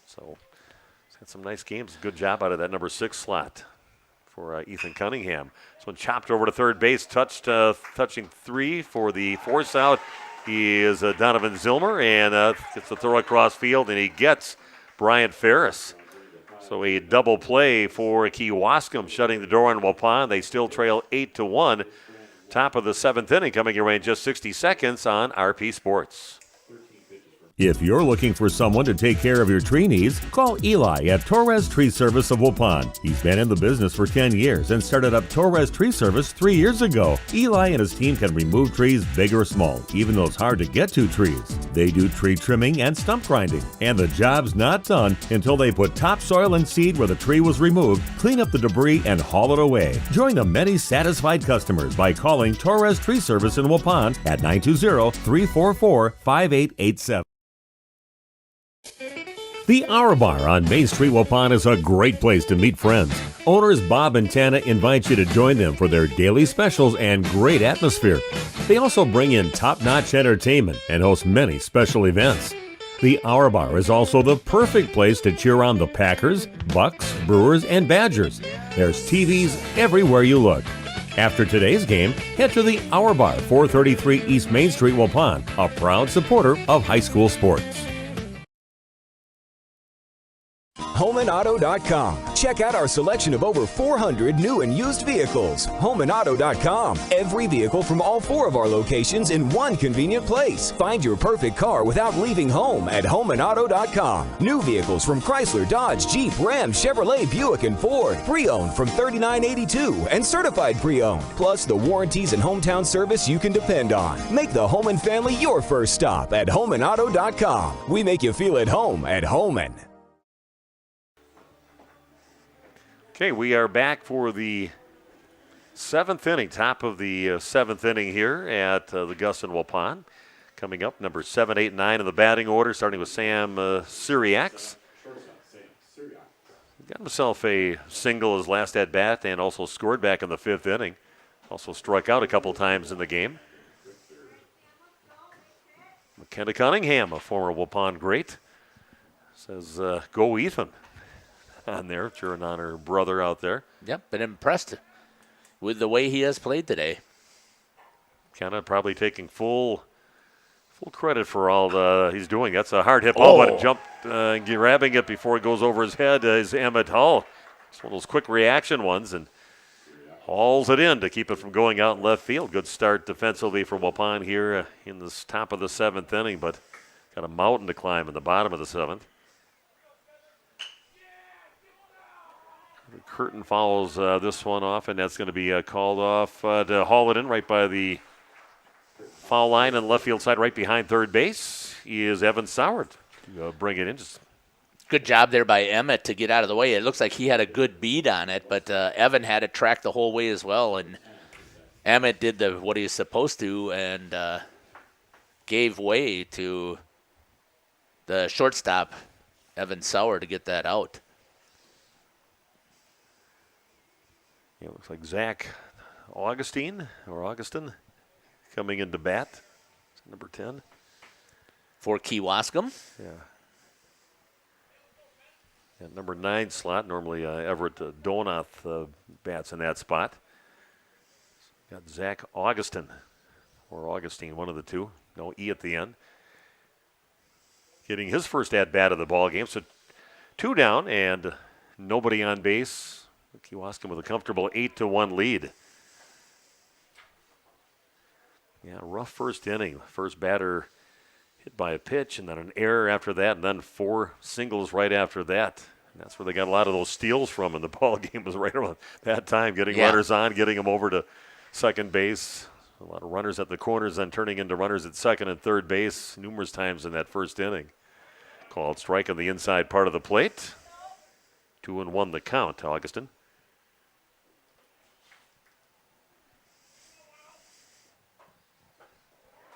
So he's had some nice games. Good job out of that number 6 slot for Ethan Cunningham. This one chopped over to third base, touching 3 for the force out. He is Donovan Zilmer, and gets the throw across field, and he gets Bryant Ferris. So a double play for Kewaskum, shutting the door on Waupun. They still trail 8-1. Top of the 7th inning, coming your way in just 60 seconds on RP Sports. If you're looking for someone to take care of your tree needs, call Eli at Torres Tree Service of Waupun. He's been in the business for 10 years and started up Torres Tree Service 3 years ago. Eli and his team can remove trees big or small, even those hard to get to trees. They do tree trimming and stump grinding, and the job's not done until they put topsoil and seed where the tree was removed, clean up the debris, and haul it away. Join the many satisfied customers by calling Torres Tree Service in Waupun at 920-344-5887. The Hour Bar on Main Street, Waupun is a great place to meet friends. Owners Bob and Tana invite you to join them for their daily specials and great atmosphere. They also bring in top-notch entertainment and host many special events. The Hour Bar is also the perfect place to cheer on the Packers, Bucks, Brewers, and Badgers. There's TVs everywhere you look. After today's game, head to the Hour Bar, 433 East Main Street, Waupun, a proud supporter of high school sports. HomeandAuto.com. Check out our selection of over 400 new and used vehicles. HomeandAuto.com. Every vehicle from all 4 of our locations in one convenient place. Find your perfect car without leaving home at HomeandAuto.com. New vehicles from Chrysler, Dodge, Jeep, Ram, Chevrolet, Buick, and Ford. Pre-owned from $39.82 and certified pre-owned. Plus the warranties and hometown service you can depend on. Make the Homan family your first stop at HomeandAuto.com. We make you feel at home at Homan. Okay, we are back for the 7th inning, top of the 7th inning here at the Gus in Waupun. Coming up, number 7, 8, 9 in the batting order, starting with Sam Syriacs. Got himself a single his last at-bat and also scored back in the 5th inning. Also struck out a couple times in the game. McKenna Cunningham, a former Waupun great, says, go Ethan. On there, cheering on her brother out there. Yep, been impressed with the way he has played today. Kind of probably taking full credit for all he's doing. That's a hard hit ball, but jump grabbing it before it goes over his head is Emmett Hull. It's one of those quick reaction ones, and hauls it in to keep it from going out in left field. Good start defensively for Waupun here in the top of the 7th inning, but got a mountain to climb in the bottom of the 7th. Curtin follows this one off, and that's going to be called off to haul it in right by the foul line on the left field side, right behind third base. Is Evan Sauer to bring it in. Just good job there by Emmett to get out of the way. It looks like he had a good beat on it, but Evan had it tracked the whole way as well, and Emmett did what he was supposed to and gave way to the shortstop, Evan Sauer, to get that out. Yeah, looks like Zach Augustine coming into bat. Number 10. For Kewaskum. Yeah. At number 9 slot, normally Everett Donath bats in that spot. Got Zach Augustine, or Augustine, one of the two. No E at the end. Getting his first at-bat of the ball game. So 2 down and nobody on base. Kewaskum with a comfortable 8-1 lead. Yeah, rough first inning. First batter hit by a pitch and then an error after that, and then 4 singles right after that. And that's where they got a lot of those steals from in the ball game, was right around that time, getting runners on, getting them over to second base. A lot of runners at the corners, then turning into runners at second and third base numerous times in that first inning. Called strike on the inside part of the plate. 2-1 the count, Augustine.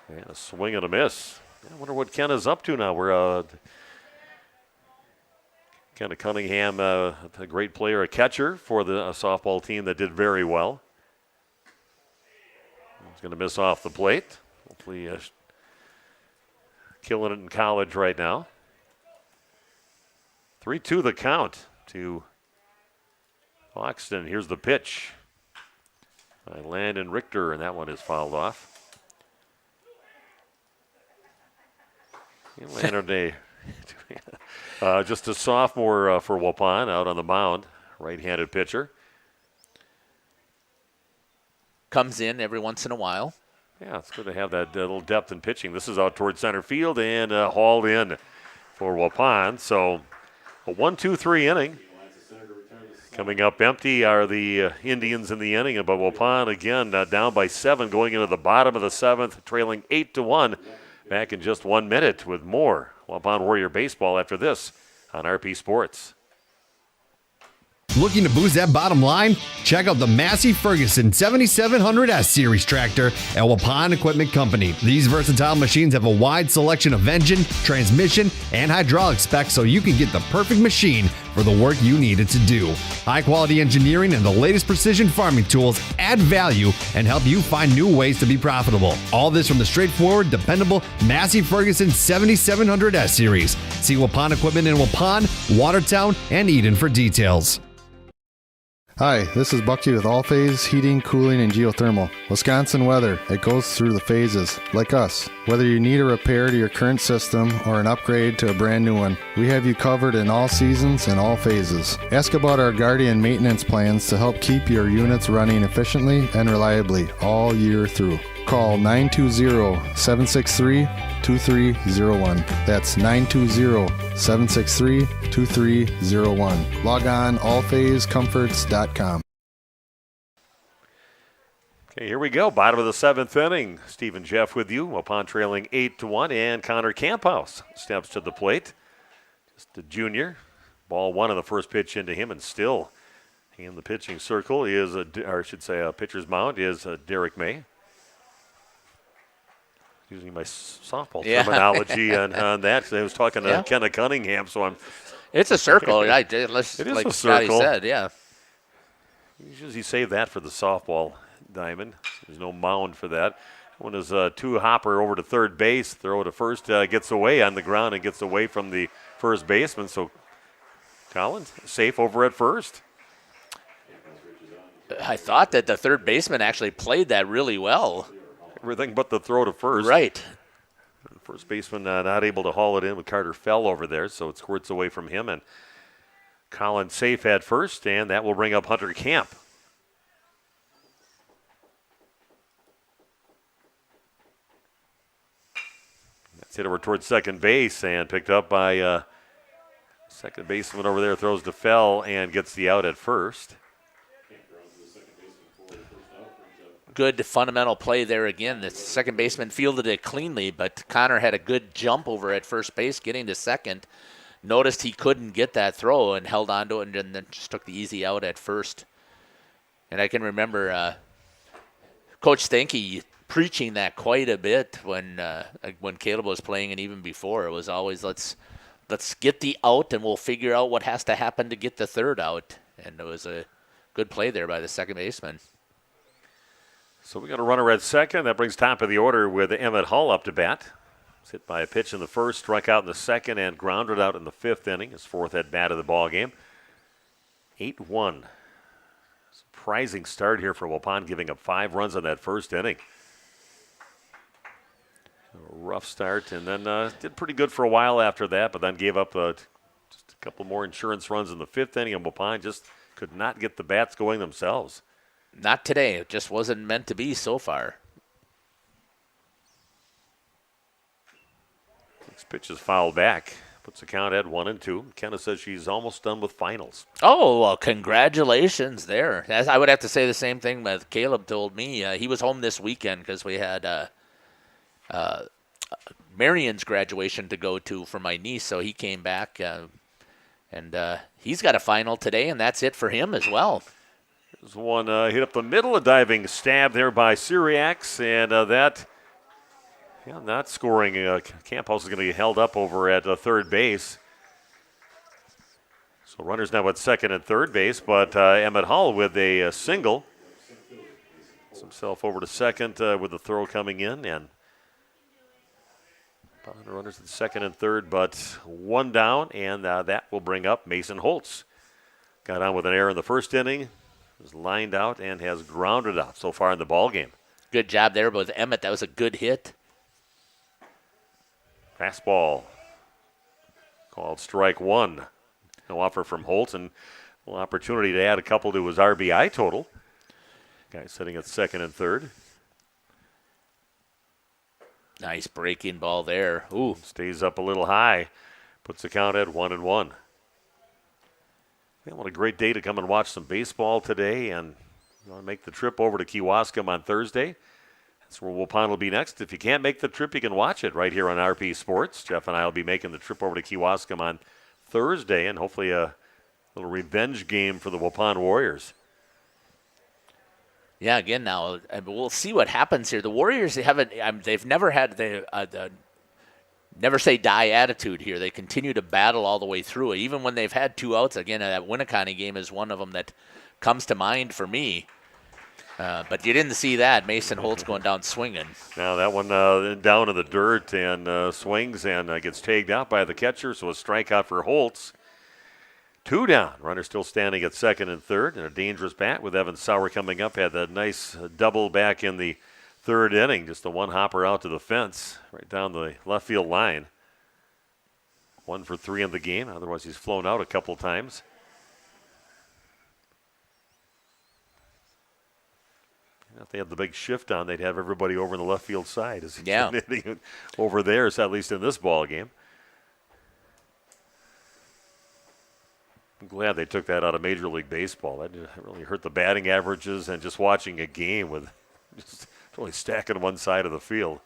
And a swing and a miss. I wonder what Ken is up to now. We're Ken Cunningham, a great player, a catcher for the softball team that did very well. He's going to miss off the plate. Hopefully killing it in college right now. 3-2 the count to Foxton. Here's the pitch by Landon Richter, and that one is fouled off. Landon, just a sophomore for Waupun out on the mound, right-handed pitcher. Comes in every once in a while. Yeah, it's good to have that little depth in pitching. This is out towards center field and hauled in for Waupun. So a 1-2-3 inning. Coming up empty are the Indians in the inning, but Waupun again down by 7 going into the bottom of the 7th, trailing 8-1. Back in just 1 minute with more Waupun Warrior baseball after this on RP Sports. Looking to boost that bottom line? Check out the Massey Ferguson 7700S Series tractor at Waupun Equipment Company. These versatile machines have a wide selection of engine, transmission, and hydraulic specs so you can get the perfect machine for the work you need it to do. High-quality engineering and the latest precision farming tools add value and help you find new ways to be profitable. All this from the straightforward, dependable Massey Ferguson 7700S Series. See Waupun Equipment in Waupun, Watertown, and Eden for details. Hi, this is Bucky with All Phase Heating, Cooling, and Geothermal. Wisconsin weather, it goes through the phases, like us. Whether you need a repair to your current system or an upgrade to a brand new one, we have you covered in all seasons and all phases. Ask about our Guardian maintenance plans to help keep your units running efficiently and reliably all year through. Call 920-763-2301. That's 920-763-2301. Log on allphasecomforts.com. Okay, here we go. Bottom of the 7th inning. Stephen Jeff with you. Waupun trailing 8-1, and Connor Camphouse steps to the plate. Just a junior. Ball 1 on the first pitch into him, and still in the pitching circle is, a pitcher's mound is Derek May. Using my softball terminology on that. I was talking to Ken Cunningham, so I'm. It's a circle. It is like a Scotty circle. Said, yeah. Usually you save that for the softball diamond. There's no mound for that. One is two hopper over to third base, throw to first, gets away on the ground and gets away from the first baseman. So Collins safe over at first. I thought that the third baseman actually played that really well. everything but the throw to first. Right. First baseman not able to haul it in with Carter Fell over there, so it squirts away from him. And Collins safe at first, and that will bring up Hunter Camp. That's hit over towards second base and picked up by second baseman over there, throws to Fell and gets the out at first. Good fundamental play there again. The second baseman fielded it cleanly, but Connor had a good jump over at first base, getting to second. Noticed he couldn't get that throw and held on to it, and then just took the easy out at first. And I can remember Coach Stanky preaching that quite a bit when Caleb was playing, and even before. It was always let's get the out, and we'll figure out what has to happen to get the third out. And it was a good play there by the second baseman. So we got a runner at second. That brings top of the order with Emmett Hull up to bat. He's hit by a pitch in the first, struck out in the second, and grounded out in the fifth inning. His fourth at bat of the ball game. 8-1. Surprising start here for Waupun, giving up 5 runs on that first inning. A rough start, and then did pretty good for a while after that, but then gave up just a couple more insurance runs in the fifth inning, and Waupun just could not get the bats going themselves. Not today. It just wasn't meant to be so far. Next pitch is fouled back. Puts the count at 1-2. McKenna says she's almost done with finals. Oh, well, congratulations there. I would have to say the same thing that Caleb told me. He was home this weekend because we had Marion's graduation to go to for my niece, so he came back, and he's got a final today, and that's it for him as well. There's one hit up the middle, a diving stab there by Syriacs, and that not scoring. Camphouse is going to be held up over at third base. So runners now at second and third base, but Emmett Hull with a single. Gets himself over to second with the throw coming in, and runners at second and third, but one down, and that will bring up Mason Holtz. Got on with an error in the first inning. Was lined out and has grounded out so far in the ball game. Good job there with Emmett. That was a good hit. Fastball called strike one. No offer from Holt, and an opportunity to add a couple to his RBI total. Guy sitting at second and third. Nice breaking ball there. Ooh. Stays up a little high. Puts the count at 1-1. What a great day to come and watch some baseball today, and you want to make the trip over to Kewaskum on Thursday. That's where Waupun will be next. If you can't make the trip, you can watch it right here on RP Sports. Jeff and I will be making the trip over to Kewaskum on Thursday, and hopefully a little revenge game for the Waupun Warriors. Yeah, again now, we'll see what happens here. The Warriors, they've never had the never say die attitude here. They continue to battle all the way through it. Even when they've had 2 outs, again, that Winneconne game is one of them that comes to mind for me. But you didn't see that. Mason Holtz going down swinging. Now that one down in the dirt and swings and gets tagged out by the catcher, so a strikeout for Holtz. 2 down. Runner still standing at second and third, and a dangerous bat with Evan Sauer coming up. Had that nice double back in the third inning, just a one-hopper out to the fence, right down the left field line. 1 for 3 in the game. Otherwise, he's flown out a couple times. If they had the big shift on, they'd have everybody over on the left field side. As he's hitting over there, so at least in this ball game. I'm glad they took that out of Major League Baseball. That really hurt the batting averages, and just watching a game with just really stacking one side of the field.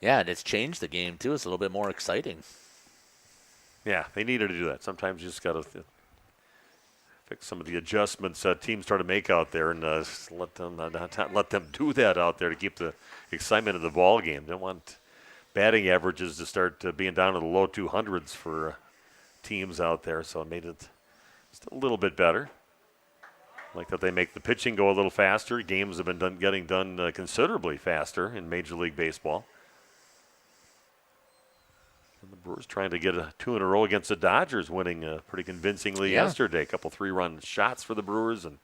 Yeah, and it's changed the game, too. It's a little bit more exciting. Yeah, they needed to do that. Sometimes you just got to fix some of the adjustments teams try to make out there, and let them do that out there to keep the excitement of the ball game. Don't want batting averages to start being down to the low 200s for teams out there, so it made it just a little bit better. Like that they make the pitching go a little faster. Games have been getting done considerably faster in Major League Baseball. And the Brewers trying to get 2 in a row against the Dodgers, winning pretty convincingly yesterday. A couple 3-run shots for the Brewers, and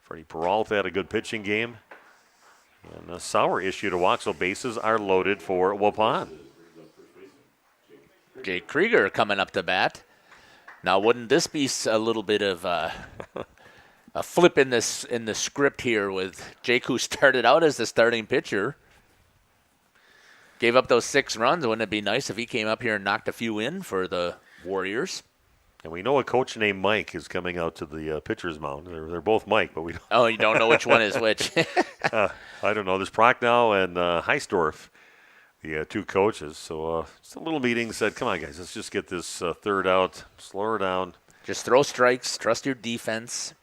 Freddie Peralta had a good pitching game. And Sauer issued a walk, so bases are loaded for Waupun. Jake Krieger coming up to bat. Now, wouldn't this be a little bit of a flip in the script here with Jake, who started out as the starting pitcher, gave up those 6 runs? Wouldn't it be nice if he came up here and knocked a few in for the Warriors? And we know a coach named Mike is coming out to the pitcher's mound. They're both Mike, but we don't. Oh, you don't know which one is which. I don't know. There's Prochnow and Heisdorf, the 2 coaches. So just a little meeting said, come on, guys, let's just get this third out, slow her down. Just throw strikes, trust your defense.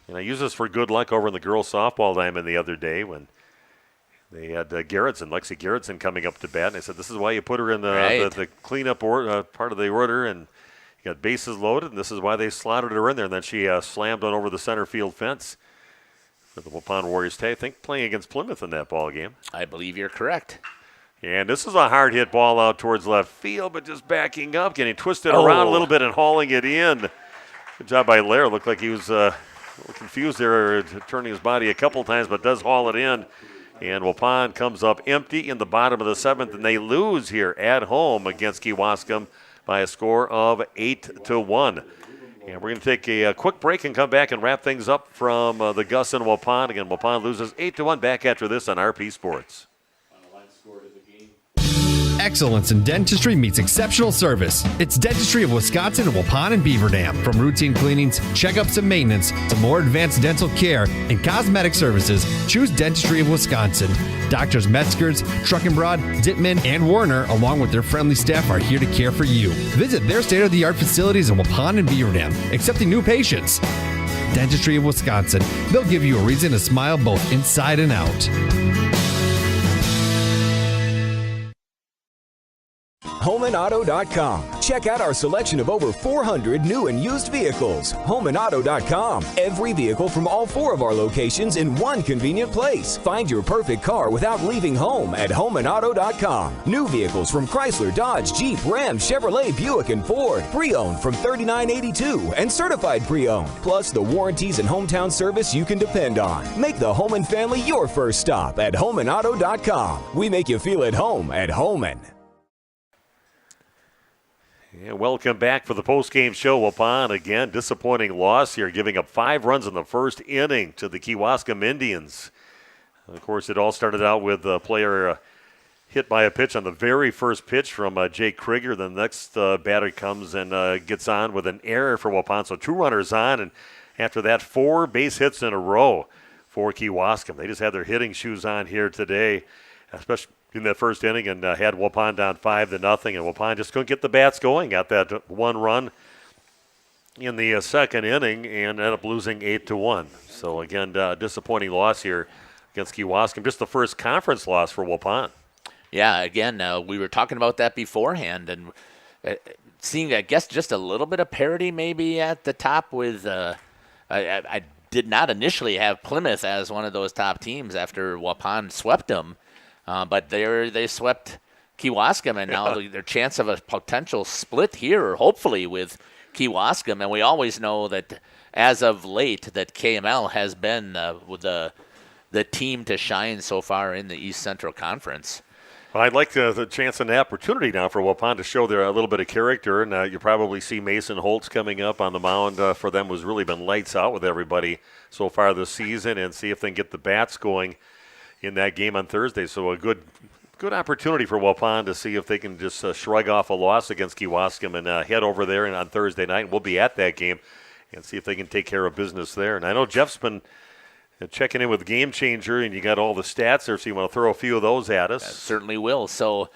And I used this for good luck over in the girls' softball diamond the other day when they had Lexi Gerritsen coming up to bat. And I said, this is why you put her in the cleanup part of the order, and you got bases loaded, and this is why they slotted her in there. And then she slammed on over the center field fence for the Waupun Warriors. I think playing against Plymouth in that ball game. I believe you're correct. And this is a hard hit ball out towards left field, but just backing up, getting twisted around a little bit and hauling it in. Good job by Lair. Looked like he was a little confused there, turning his body a couple times, but does haul it in. And Waupun comes up empty in the bottom of the 7th, and they lose here at home against Kewaskum by a score of 8-1. And we're going to take a quick break and come back and wrap things up from the Gus and Waupun. Again, Waupun loses 8-1. Back after this on RP Sports. Excellence in dentistry meets exceptional service. It's Dentistry of Wisconsin in Waupun and Beaver Dam. From routine cleanings, checkups, and maintenance to more advanced dental care and cosmetic services, choose Dentistry of Wisconsin. Doctors Metzger's, Truckenbrod, Dittman, and Warner, along with their friendly staff, are here to care for you. Visit their state-of-the-art facilities in Waupun and Beaver Dam, accepting new patients. Dentistry of Wisconsin. They'll give you a reason to smile both inside and out. HomeandAuto.com. Check out our selection of over 400 new and used vehicles. HomeandAuto.com. Every vehicle from all 4 of our locations in one convenient place. Find your perfect car without leaving home at HomeandAuto.com. New vehicles from Chrysler, Dodge, Jeep, Ram, Chevrolet, Buick, and Ford. Pre-owned from $39.82 and certified pre-owned. Plus the warranties and hometown service you can depend on. Make the Home and Family your first stop at HomeandAuto.com. We make you feel at home at Homan. Yeah, welcome back for the post-game show. Waupun, again, disappointing loss here, giving up 5 runs in the first inning to the Kewaskum Indians. Of course, it all started out with a player hit by a pitch on the very first pitch from Jake Krieger. The next batter comes and gets on with an error for Waupun. So 2 runners on, and after that, 4 base hits in a row for Kewaskum. They just had their hitting shoes on here today, especially in that first inning, and had Waupun down 5-0, and Waupun just couldn't get the bats going. Got that 1 run in the second inning and ended up losing 8-1. So again, disappointing loss here against Kewaskum. Just the first conference loss for Waupun. Yeah, again, we were talking about that beforehand, and seeing, I guess, just a little bit of parity maybe at the top with I did not initially have Plymouth as one of those top teams after Waupun swept them. But they swept Kewaskum, and now their chance of a potential split here, hopefully, with Kewaskum. And we always know that as of late that KML has been the team to shine so far in the East Central Conference. Well, I'd like the chance and the opportunity now for Waupun to show their a little bit of character. And you probably see Mason Holtz coming up on the mound for them, who's really been lights out with everybody so far this season, and see if they can get the bats going in that game on Thursday. So a good opportunity for Waupun to see if they can just shrug off a loss against Kewaskum and head over there and on Thursday night. We'll be at that game and see if they can take care of business there. And I know Jeff's been checking in with Game Changer, and you got all the stats there, so you want to throw a few of those at us. Certainly will. So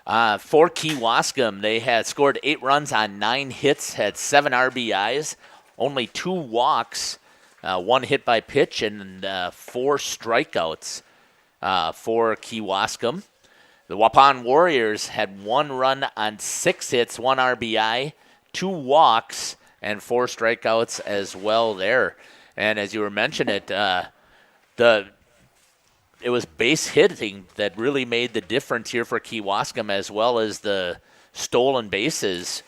for Kewaskum, they had scored 8 runs on 9 hits, had 7 RBIs, only 2 walks, 1 hit by pitch, and 4 strikeouts for Kewaskum. The Waupun Warriors had 1 run on 6 hits, 1 RBI, 2 walks, and 4 strikeouts as well there. And as you were mentioning it, it was base hitting that really made the difference here for Kewaskum, as well as the stolen bases.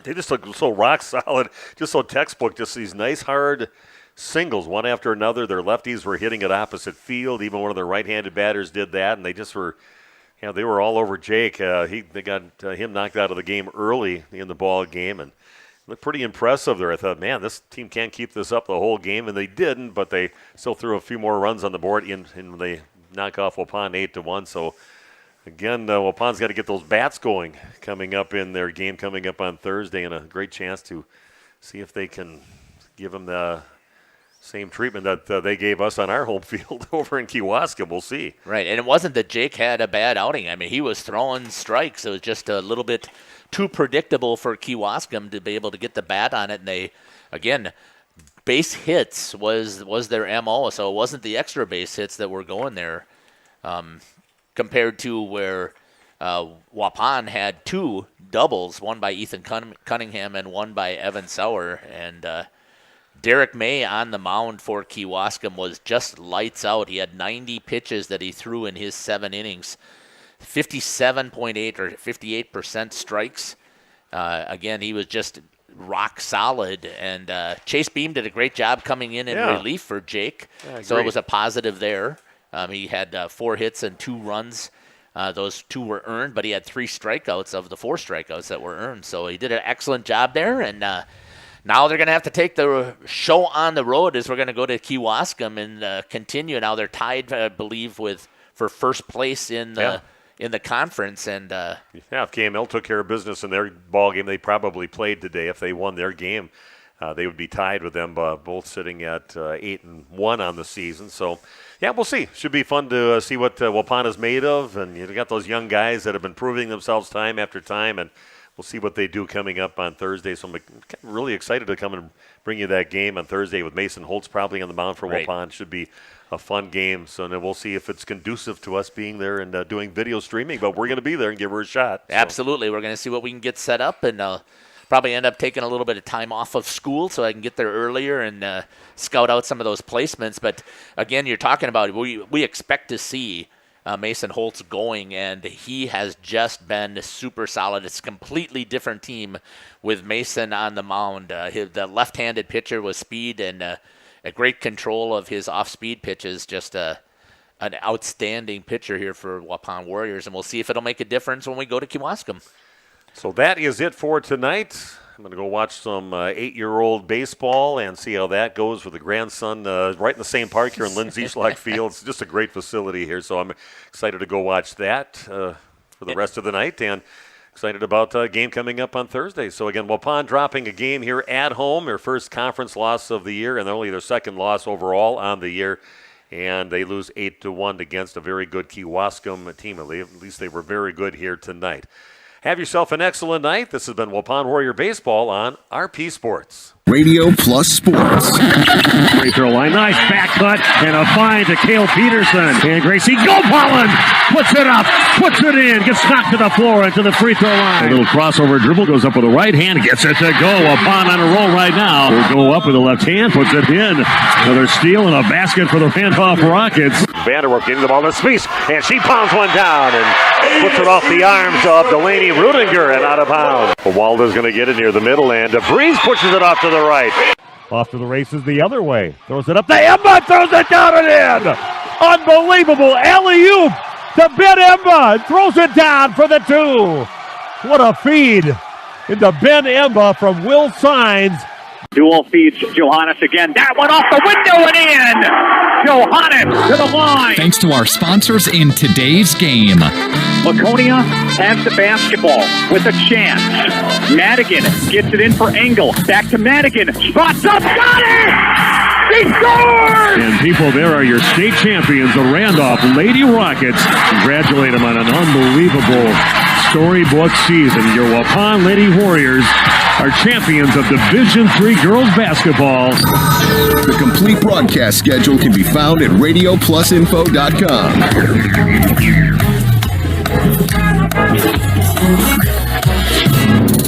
They just look so rock solid, just so textbook, just these nice hard singles, one after another. Their lefties were hitting it opposite field. Even one of their right-handed batters did that, and they just were, they were all over Jake. They got him knocked out of the game early in the ball game, and looked pretty impressive there. I thought, man, this team can't keep this up the whole game, and they didn't, but they still threw a few more runs on the board, and they knock off Waupun 8-1. So, again, Waupun's got to get those bats going coming up in their game coming up on Thursday, and a great chance to see if they can give them the same treatment that they gave us on our home field over in Kewaskum. We'll see. Right, and it wasn't that Jake had a bad outing. I mean, he was throwing strikes. It was just a little bit too predictable for Kewaskum to be able to get the bat on it. And they, again, base hits was their MO, so it wasn't the extra base hits that were going there compared to where Waupun had 2 doubles, one by Ethan Cunningham and one by Evan Sauer. And Derek May on the mound for Kewaskum was just lights out. He had 90 pitches that he threw in his 7 innings, 57.8 or 58% strikes. Again, he was just rock solid. And Chase Beam did a great job coming in relief for Jake. So it was a positive there. He had 4 hits and 2 runs. Those 2 were earned, but he had 3 strikeouts of the 4 strikeouts that were earned. So he did an excellent job there. And now they're going to have to take the show on the road as we're going to go to Kewaskum and continue. Now they're tied, I believe, for first place in the conference. And if KML took care of business in their ball game, they probably played today. If they won their game, they would be tied with them, both sitting at 8-1 on the season. So, we'll see. Should be fun to see what Waupun is made of. And you've got those young guys that have been proving themselves time after time, and we'll see what they do coming up on Thursday. So I'm really excited to come and bring you that game on Thursday with Mason Holtz probably on the mound for Waupun. Should be a fun game. So then we'll see if it's conducive to us being there and doing video streaming. But we're going to be there and give her a shot. So. Absolutely. We're going to see what we can get set up, and probably end up taking a little bit of time off of school so I can get there earlier and scout out some of those placements. But, again, you're talking about we expect to see Mason Holtz going, and he has just been super solid. It's a completely different team with Mason on the mound. The left-handed pitcher with speed and a great control of his off-speed pitches. Just an outstanding pitcher here for Waupun Warriors, and we'll see if it'll make a difference when we go to Kewaskum. So that is it for tonight. I'm going to go watch some 8-year-old baseball and see how that goes with the grandson right in the same park here in Lindsay Schlock Field. It's just a great facility here, so I'm excited to go watch that for the rest of the night, and excited about a game coming up on Thursday. So, again, Waupun dropping a game here at home, their first conference loss of the year and only their second loss overall on the year, and they lose 8-1 against a very good Kewaskum team. At least they were very good here tonight. Have yourself an excellent night. This has been Waupun Warrior Baseball on RP Sports. Radio Plus Sports. Free throw line, nice back cut, and a find to Cale Peterson. And Gracie, go Pollen! Puts it up, puts it in, gets knocked to the floor into the free throw line. A little crossover dribble, goes up with the right hand, gets it to go. Waupun on a roll right now. Will go up with the left hand, puts it in. Another steal and a basket for the Randolph Rockets. Vanderwerf getting the ball to Spies, and she pounds one down and puts it off the arms of Delaney Rudinger and out of bounds. Walda's going to get it near the middle, and DeVries pushes it off to the right. Off to the races the other way. Throws it up. The Emba throws it down and in. Unbelievable alley-oop to Ben Emba and throws it down for the 2. What a feed into Ben Emba from Will Sines. Dual feeds Johannes again. That one off the window and in. Johannes to the line. Thanks to our sponsors in today's game. Laconia has the basketball with a chance. Madigan gets it in for Engel. Back to Madigan. Spots up. Got it! He scores! And people, there are your state champions, the Randolph Lady Rockets. Congratulate them on an unbelievable storybook season. Your Waupun Lady Warriors are champions of Division III girls basketball. The complete broadcast schedule can be found at radioplusinfo.com.